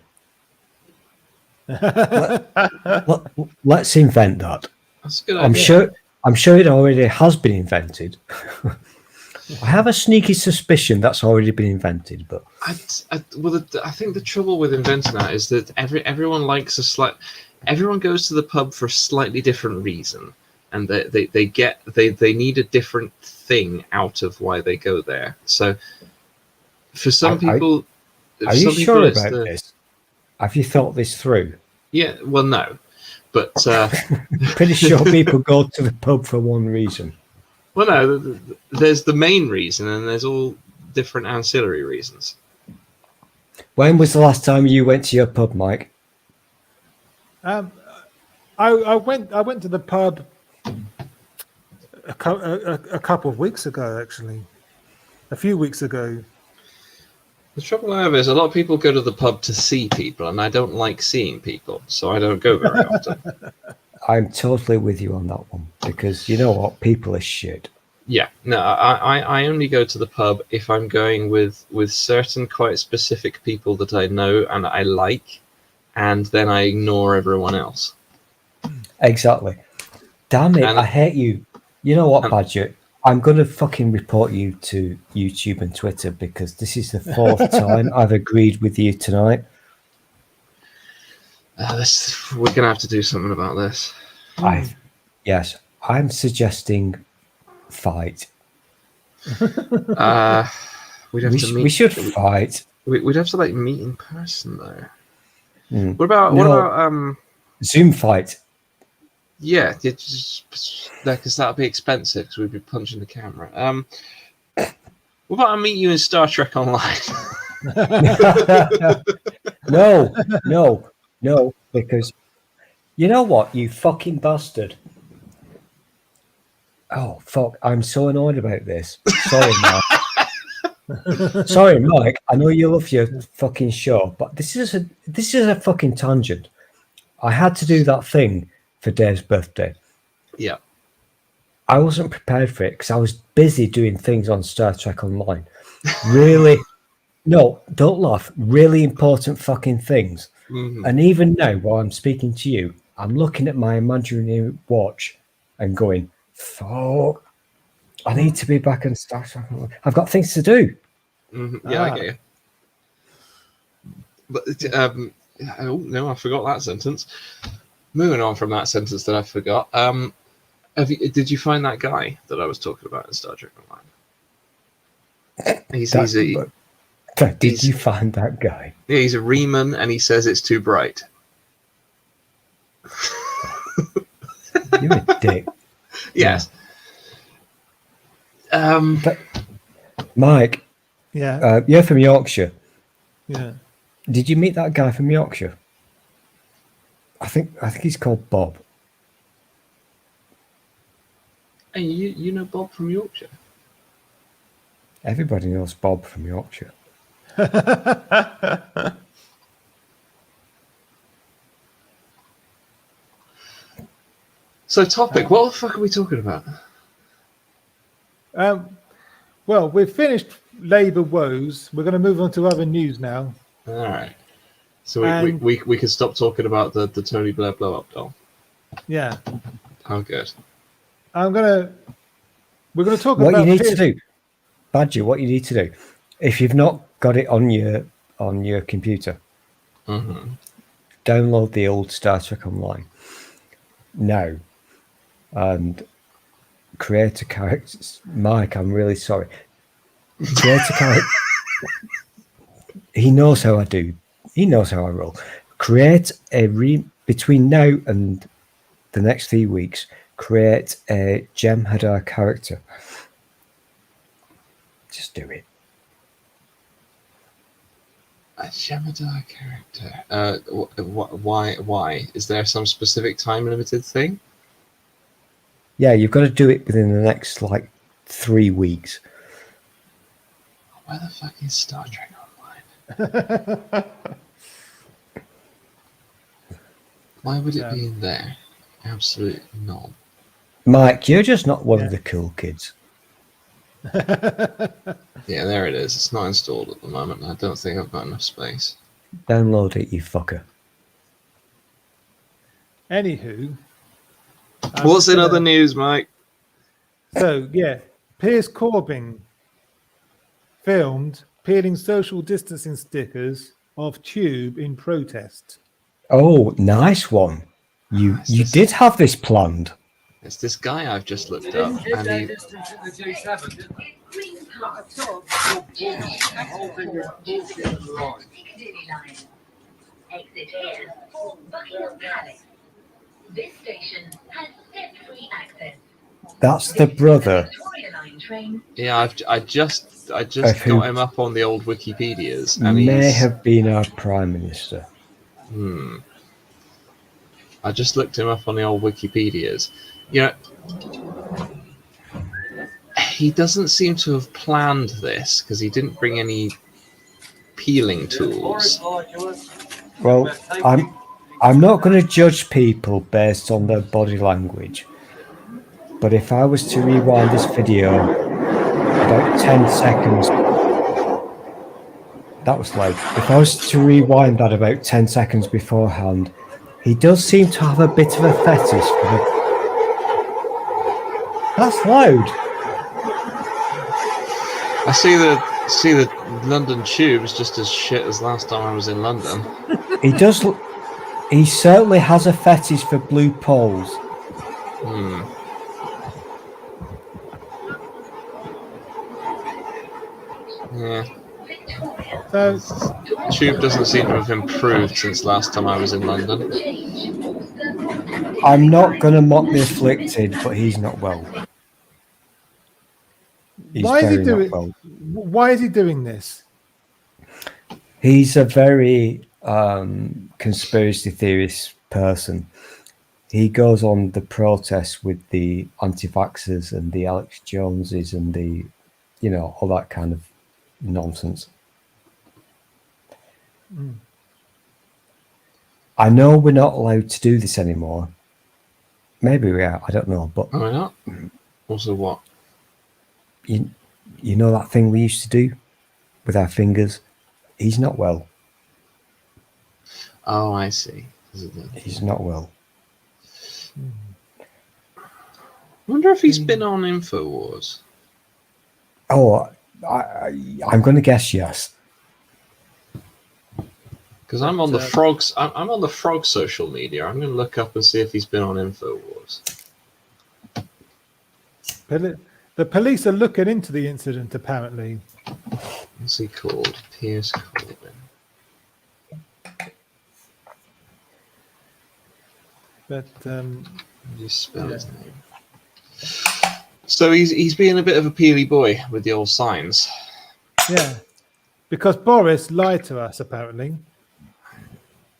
Let's invent that. That's a good idea. I'm sure it already has been invented. I have a sneaky suspicion that's already been invented, but I think the trouble with inventing that is that everyone likes everyone goes to the pub for a slightly different reason, and they need a different thing out of why they go there. So for some people, are you sure about this? Have you thought this through? Yeah, well, no, but pretty sure people go to the pub for one reason. Well, no, there's the main reason, and there's all different ancillary reasons. When was the last time you went to your pub, Mike? I went to the pub a couple of weeks ago, actually. A few weeks ago. The trouble I have is a lot of people go to the pub to see people, and I don't like seeing people, so I don't go very often. I'm totally with you on that one, because you know what? People are shit. Yeah, no, I only go to the pub if I'm going with certain quite specific people that I know and I like, and then I ignore everyone else. Exactly. Damn it, I hate you. You know what, Badger? I'm going to fucking report you to YouTube and Twitter, because this is the 4th time I've agreed with you tonight. We're going to have to do something about this. Yes, I'm suggesting fight. We should fight. We'd have to meet in person though. What about Zoom fight? Yeah, because that'd be expensive because we'd be punching the camera. What about I meet you in Star Trek Online? No, because you know what, you fucking bastard. Oh, fuck, I'm so annoyed about this. Sorry, Mike. Sorry, Mike, I know you love your fucking show, but this is a fucking tangent. I had to do that thing for Dave's birthday. Yeah. I wasn't prepared for it because I was busy doing things on Star Trek Online. Really, no, don't laugh. Really important fucking things. Mm-hmm. And even now, while I'm speaking to you, I'm looking at my imaginary watch and going, fuck. I need to be back on Star Trek. I've got things to do. Yeah, I get you. But oh no, I forgot that sentence. Moving on from that sentence that I forgot. Did you find that guy that I was talking about in Star Trek Online? Did you find that guy? Yeah, he's a Riemann, and he says it's too bright. You're a dick. Yes. But Mike, Yeah. you're from Yorkshire. Yeah. Did you meet that guy from Yorkshire? I think he's called Bob. Hey, you know Bob from Yorkshire? Everybody knows Bob from Yorkshire. So, topic. What the fuck are we talking about? Well, we've finished Labour woes. We're going to move on to other news now. All right. So we can stop talking about the Tony Blair blow up doll. Yeah. Oh, good. We're going to talk What about you need to do, Badger. What you need to do, if you've not got it on your computer, download the old Star Trek Online now, and create a character. Mike, I'm really sorry. Create a character. He knows how I do. He knows how I roll. Create between now and the next 3 weeks. Create a Jem'Hadar character. Just do it. A Jem'Hadar character. Why? Is there some specific time limited thing? Yeah, you've got to do it within the next 3 weeks. Where the fuck is Star Trek Online? Why would it be in there? Absolutely not. Mike, you're just not one of the cool kids. Yeah, there it is. It's not installed at the moment. I don't think I've got enough space. Download it, you fucker. Anywho. What's in other news, Mike? So, yeah, Piers Corbyn filmed peeling social distancing stickers off tube in protest. Oh, nice one. You did have this planned. It's this guy I've just looked up, and he... This station has step-free access. That's the brother. Yeah, I just got him up on the old Wikipedias, and may have been our Prime Minister. I just looked him up on the old Wikipedias. You know, he doesn't seem to have planned this because he didn't bring any peeling tools. Well, I'm not going to judge people based on their body language, but if I was to rewind this video about 10 seconds, that was loud. If I was to rewind that about 10 seconds beforehand, he does seem to have a bit of a fetish for the... That's loud. I see the London tube is just as shit as last time I was in London. He certainly has a fetish for blue poles. Yeah. The tube doesn't seem to have improved since last time I was in London. I'm not going to mock the afflicted, but he's not well. Why is he doing this? He's a very conspiracy theorist person. He goes on the protests with the anti-vaxxers and the Alex Joneses and the, all that kind of nonsense. I know we're not allowed to do this anymore. Maybe we are, I don't know. But we're not? Also what? You know that thing we used to do with our fingers? He's not well. Oh, I see. He's not well. I wonder if he's been on InfoWars. Oh, I'm going to guess yes. Because I'm on the frogs. I'm on the frog social media. I'm going to look up and see if he's been on Infowars. The police are looking into the incident, apparently. What's he called? Piers Corbyn. But How do you spell his name? So he's being a bit of a peely boy with the old signs. yeah, because Boris lied to us, apparently.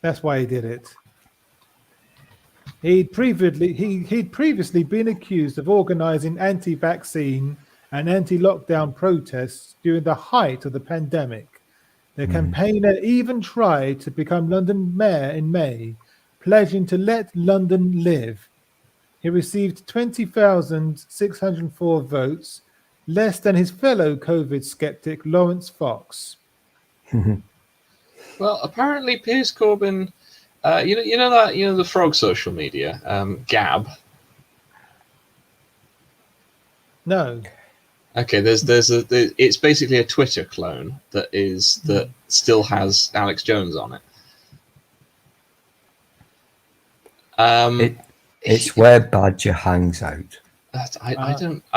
That's why he did it. He'd previously been accused of organising anti-vaccine and anti-lockdown protests during the height of the pandemic. The campaigner even tried to become London mayor in May, pledging to let London live. He received 20,604 votes, less than his fellow COVID skeptic Lawrence Fox. Well, apparently Piers Corbyn, you know the frog social media, Gab. No. Okay, it's basically a Twitter clone that still has Alex Jones on it. It's where Badger hangs out. I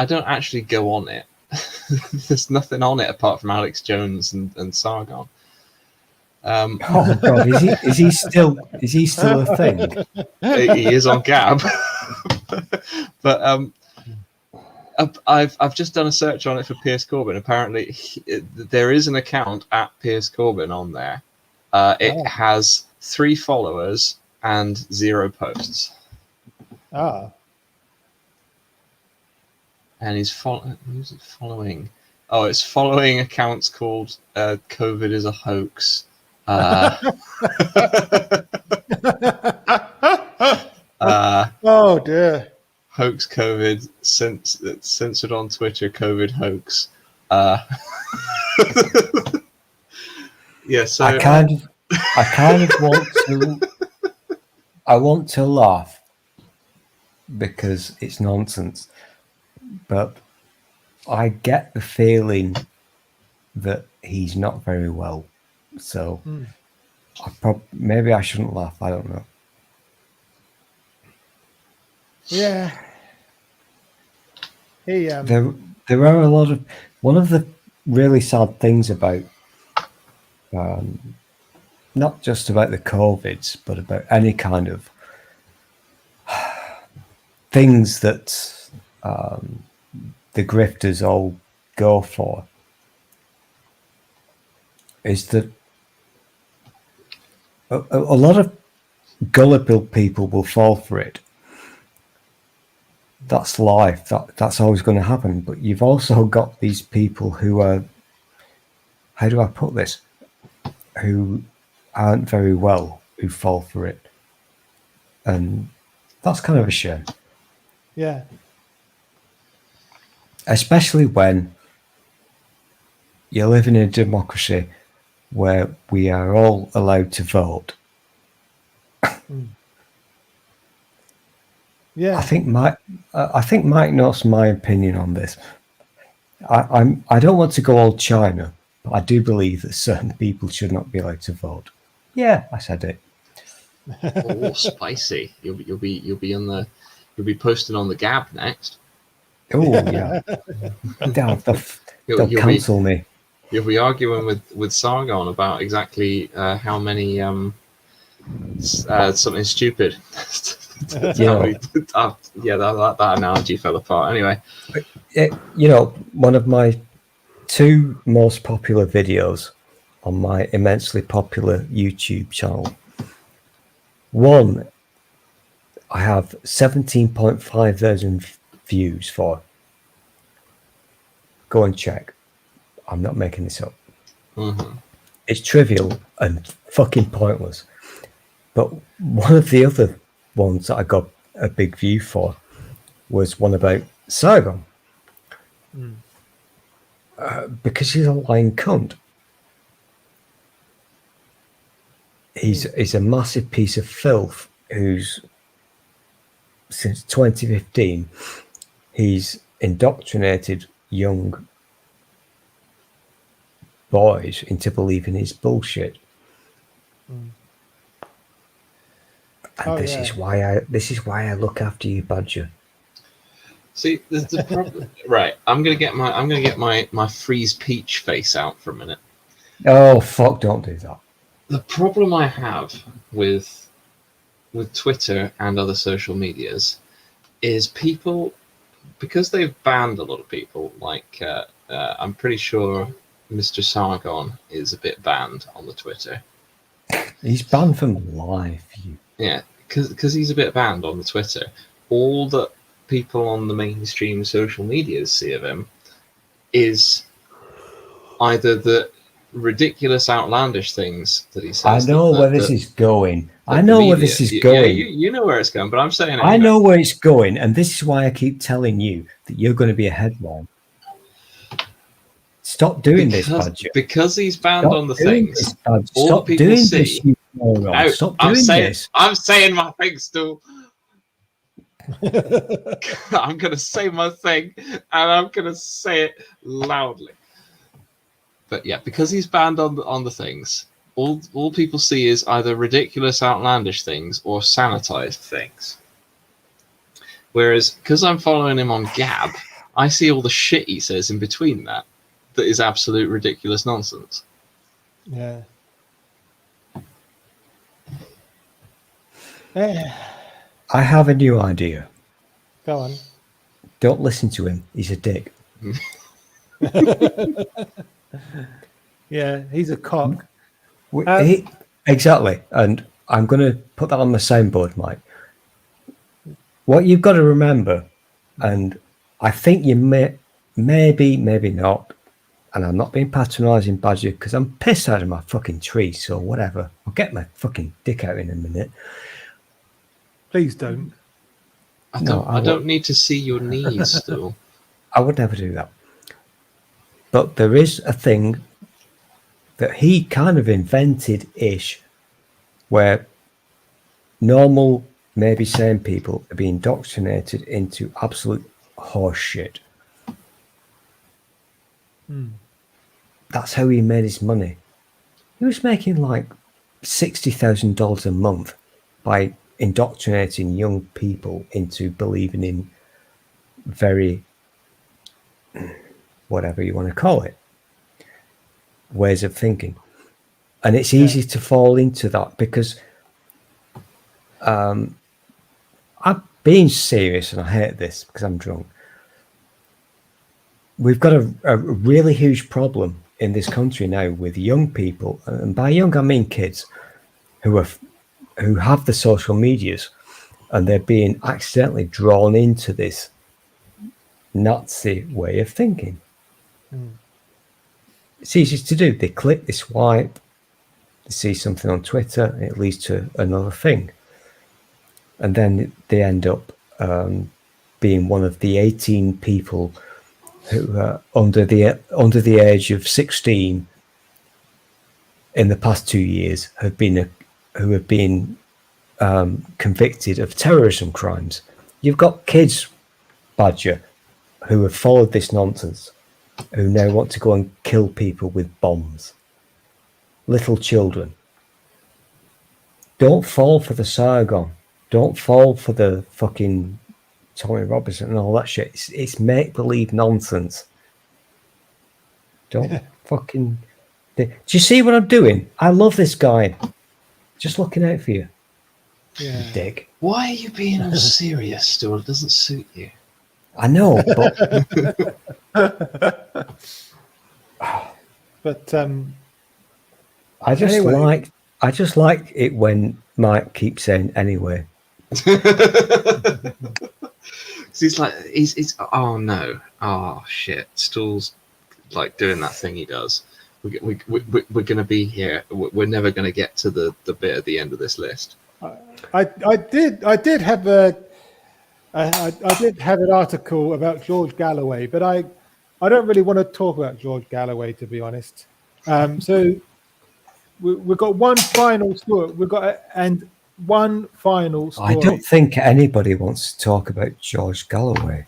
don't actually go on it. There's nothing on it apart from Alex Jones and Sargon. Oh God, is he still a thing? He is on Gab. But I've just done a search on it for Piers Corbyn. Apparently, there is an account at Piers Corbyn on there. It has 3 followers and 0 posts. And who's it following? Oh, it's following accounts called COVID is a hoax. Oh dear. Hoax COVID, censored on Twitter, COVID hoax. Yeah, so I kind of want to laugh because it's nonsense, but I get the feeling that he's not very well. So maybe I shouldn't laugh. I don't know. Yeah. There are a lot of one of the really sad things about not just about the COVIDs, but about any kind of things that the grifters all go for is that a lot of gullible people will fall for it. That's life. That's always going to happen. But you've also got these people who are, how do I put this, who aren't very well, who fall for it. And that's kind of a shame. Yeah. Especially when you live in a democracy where we are all allowed to vote. Yeah. I think Mike knows my opinion on this. I don't want to go all China, but I do believe that certain people should not be allowed to vote. Yeah, I said it. Oh, spicy! You'll be posting on the Gab next. Oh yeah, they'll cancel me. You'll be arguing with Sargon about exactly how many something stupid. That analogy fell apart. Anyway, one of my 2 most popular videos on my immensely popular YouTube channel. One, I have 17.5 thousand views for. Go and check. I'm not making this up. Mm-hmm. It's trivial and fucking pointless. But one of the other ones that I got a big view for was one about Sargon. Because he's a lying cunt. He's a massive piece of filth who's, since 2015, he's indoctrinated young boys into believing his bullshit. And this is why I look after you, Badger. See, there's the problem. Right, I'm gonna get my freeze peach face out for a minute. Oh fuck! Don't do that. The problem I have with Twitter and other social medias is people, because they've banned a lot of people. Like I'm pretty sure Mr. Sargon is a bit banned on the Twitter. He's banned from life. Yeah, because he's a bit banned on the Twitter. All that people on the mainstream social medias see of him is either the ridiculous, outlandish things that he says. I know where this is going. I know where this is going. Yeah, you know where it's going, but I'm saying I know where it's going, and this is why I keep telling you that you're going to be a headline. Stop doing this, Badger. Because he's banned on the things. Stop doing this, you moron. Stop doing this. I'm saying my thing, Stu. I'm going to say my thing, and I'm going to say it loudly. But yeah, because he's banned on the things, all people see is either ridiculous, outlandish things or sanitized things. Whereas, because I'm following him on Gab, I see all the shit he says in between that is absolute ridiculous nonsense. Yeah. I have a new idea. Go on. Don't listen to him. He's a dick. Yeah, he's a cock. Exactly. And I'm going to put that on the soundboard, Mike. What you've got to remember, and I think you maybe not, and I'm not being patronising, Badger, because I'm pissed out of my fucking tree, so whatever. I'll get my fucking dick out in a minute. Please don't. I don't need to see your knees still. I would never do that. But there is a thing that he kind of invented-ish, where normal, maybe sane people are being indoctrinated into absolute horse shit. That's how he made his money. He was making like $60,000 a month by indoctrinating young people into believing in very, whatever you want to call it, ways of thinking. And it's easy to fall into that because I'm being serious, and I hate this because I'm drunk. We've got a really huge problem in this country now with young people, and by young I mean kids, who have the social medias, and they're being accidentally drawn into this Nazi way of thinking. It's easy to do. They click, they swipe, they see something on Twitter, and it leads to another thing, and then they end up being one of the 18 people who are under the age of 16 in the past 2 years who have been convicted of terrorism crimes. You've got kids, Badger, who have followed this nonsense, who now want to go and kill people with bombs. Little children. Don't fall for the Sargon. Don't fall for the fucking Tommy Robinson and all that shit. It's make-believe nonsense. Don't fucking... Do you see what I'm doing? I love this guy. Just looking out for you. Yeah. Dick. Why are you being all serious, Stuart? It doesn't suit you. I know, but... But I just like it when Mike keeps saying anyway. he's oh no, oh shit, Stuhl's like doing that thing he does. We're gonna be here. We're never gonna get to the bit at the end of this list. I did have an article about George Galloway, but I don't really want to talk about George Galloway, to be honest. So we've got one final story. One final story. I don't think anybody wants to talk about George Galloway.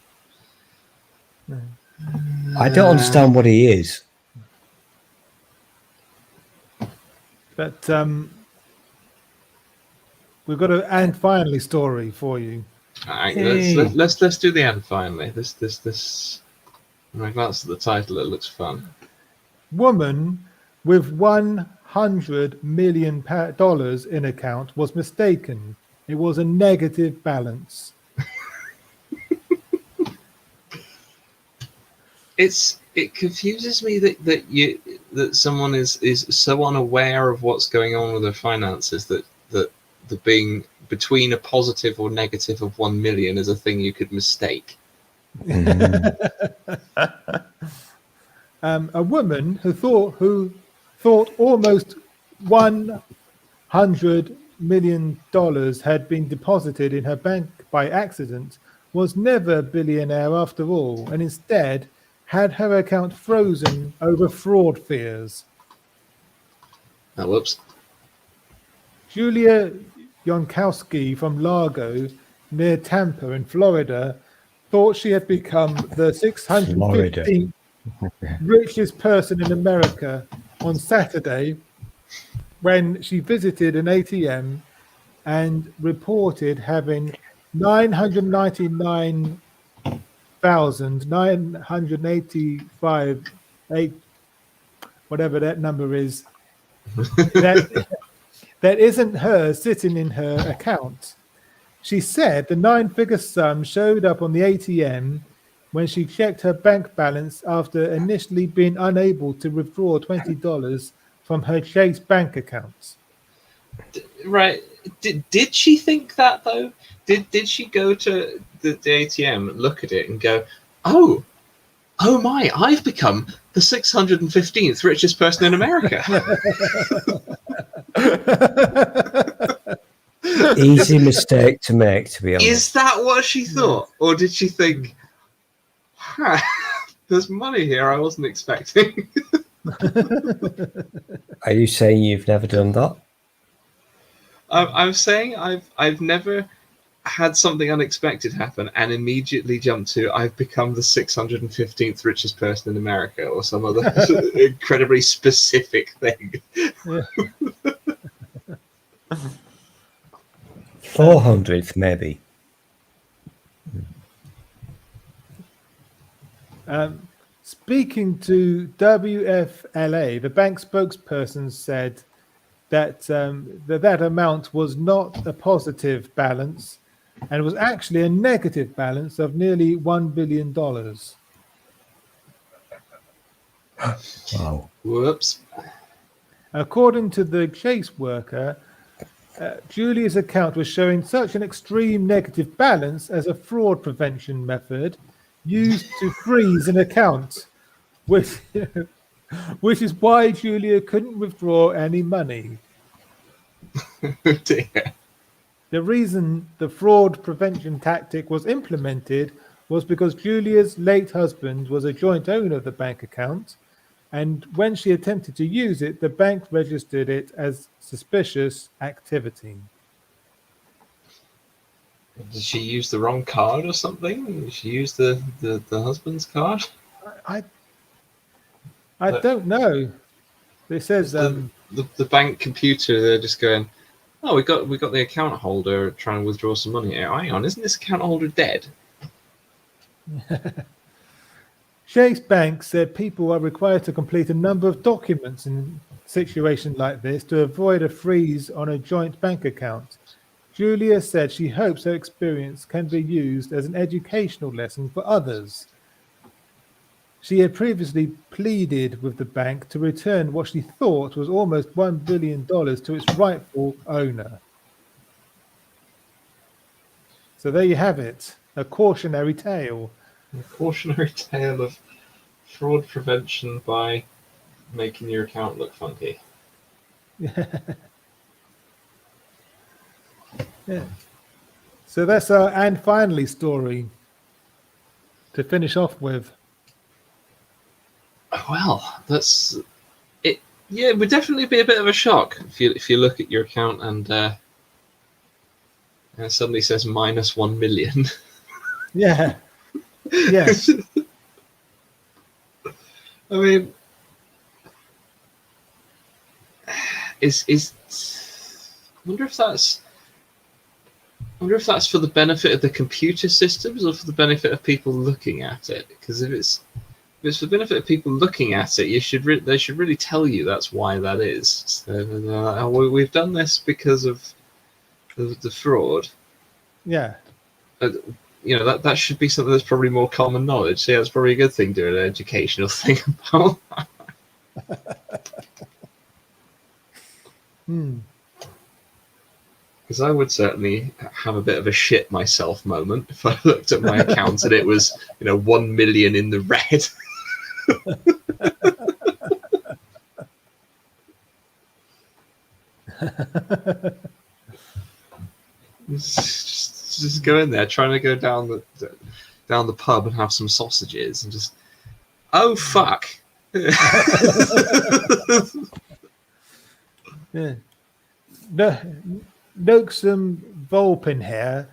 I don't understand what he is. But we've got an and finally story for you. All right, Hey. let's do the end finally. This. When I glance at the title, it looks fun. Woman with $100 million in account was mistaken. It was a negative balance. It confuses me that someone is so unaware of what's going on with their finances that the being between a positive or negative of 1 million is a thing you could mistake. A woman who thought almost $100 million had been deposited in her bank by accident was never a billionaire after all, and instead had her account frozen over fraud fears. Oh, whoops. Julia Yonkowski from Largo, near Tampa in Florida, thought she had become the 615th richest person in America on Saturday when she visited an ATM and reported having 999,985, whatever that number is, that isn't hers sitting in her account. She said the 9-figure sum showed up on the ATM when she checked her bank balance after initially being unable to withdraw $20 from her Chase bank account. Right. Did she think that though? Did she go to the ATM, look at it, and go, "Oh my! I've become the 615th richest person in America." Easy mistake to make, to be honest. Is that what she thought, or did she think, "There's money here I wasn't expecting"? Are you saying you've never done that? I'm saying I've never had something unexpected happen and immediately jumped to I've become the 615th richest person in America or some other incredibly specific thing. 400th, maybe. Speaking to WFLA, the bank spokesperson said that that amount was not a positive balance and was actually a negative balance of nearly $1 billion. Wow. Whoops. According to the Chase worker, Julia's account was showing such an extreme negative balance as a fraud prevention method used to freeze an account, which is why Julia couldn't withdraw any money. Oh dear. The reason the fraud prevention tactic was implemented was because Julia's late husband was a joint owner of the bank account, and when she attempted to use it, the bank registered it as suspicious activity. Did she use the wrong card or something? Did she use the husband's card? I don't know. It says the bank computer, they're just going, "Oh, we got the account holder trying to withdraw some money here. Hang on, isn't this account holder dead?" Chase Bank said people are required to complete a number of documents in situations like this to avoid a freeze on a joint bank account. Julia said she hopes her experience can be used as an educational lesson for others. She had previously pleaded with the bank to return what she thought was almost $1 billion to its rightful owner. So there you have it, a cautionary tale. A cautionary tale of fraud prevention by making your account look funky. Yeah. So that's our and finally story to finish off with. Well, that's it. Yeah, it would definitely be a bit of a shock if you look at your account and suddenly says -1 million. Yeah. Yes. I mean, is I wonder if that's for the benefit of the computer systems or for the benefit of people looking at it. Because if it's for the benefit of people looking at it, they should really tell you that's why that is. So, we've done this because of the fraud. Yeah. That should be something that's probably more common knowledge. So yeah, it's probably a good thing doing an educational thing about that. Because I would certainly have a bit of a shit myself moment if I looked at my account and it was 1 million in the red. just go in there, trying to go down the pub and have some sausages, and just fuck. Yeah. Noxum Volpin here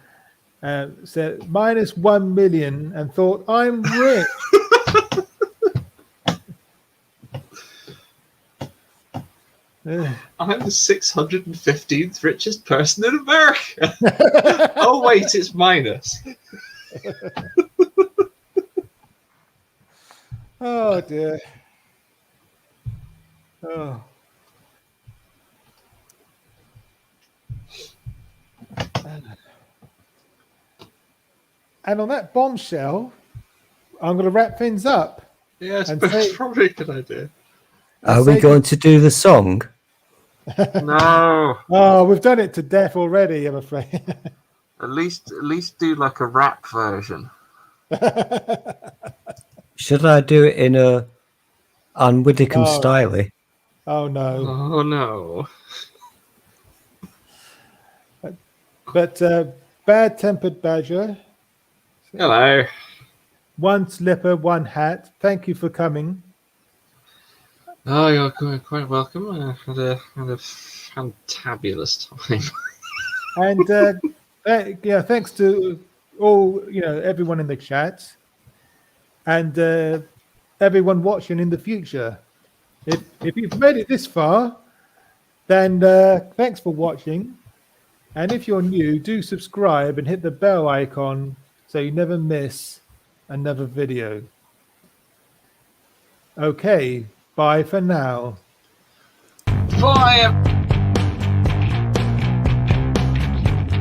said -1 million and thought I'm rich. I'm the 615th richest person in America. Oh wait, it's minus. Oh dear. Oh. And on that bombshell, I'm going to wrap things up. Yeah, it's probably a good idea. Are we going to do the song? No. Oh, we've done it to death already, I'm afraid. At least do like a rap version. Should I do it in a Anne Widdecombe style? Oh no. Oh no. But Bad Tempered Badger. Hello. One slipper, one hat. Thank you for coming. Oh, you're quite welcome. I had a fantabulous time. And thanks to all everyone in the chat, and everyone watching in the future. If you've made it this far, then thanks for watching. And if you're new, do subscribe and hit the bell icon so you never miss another video. Okay, bye for now. Bye.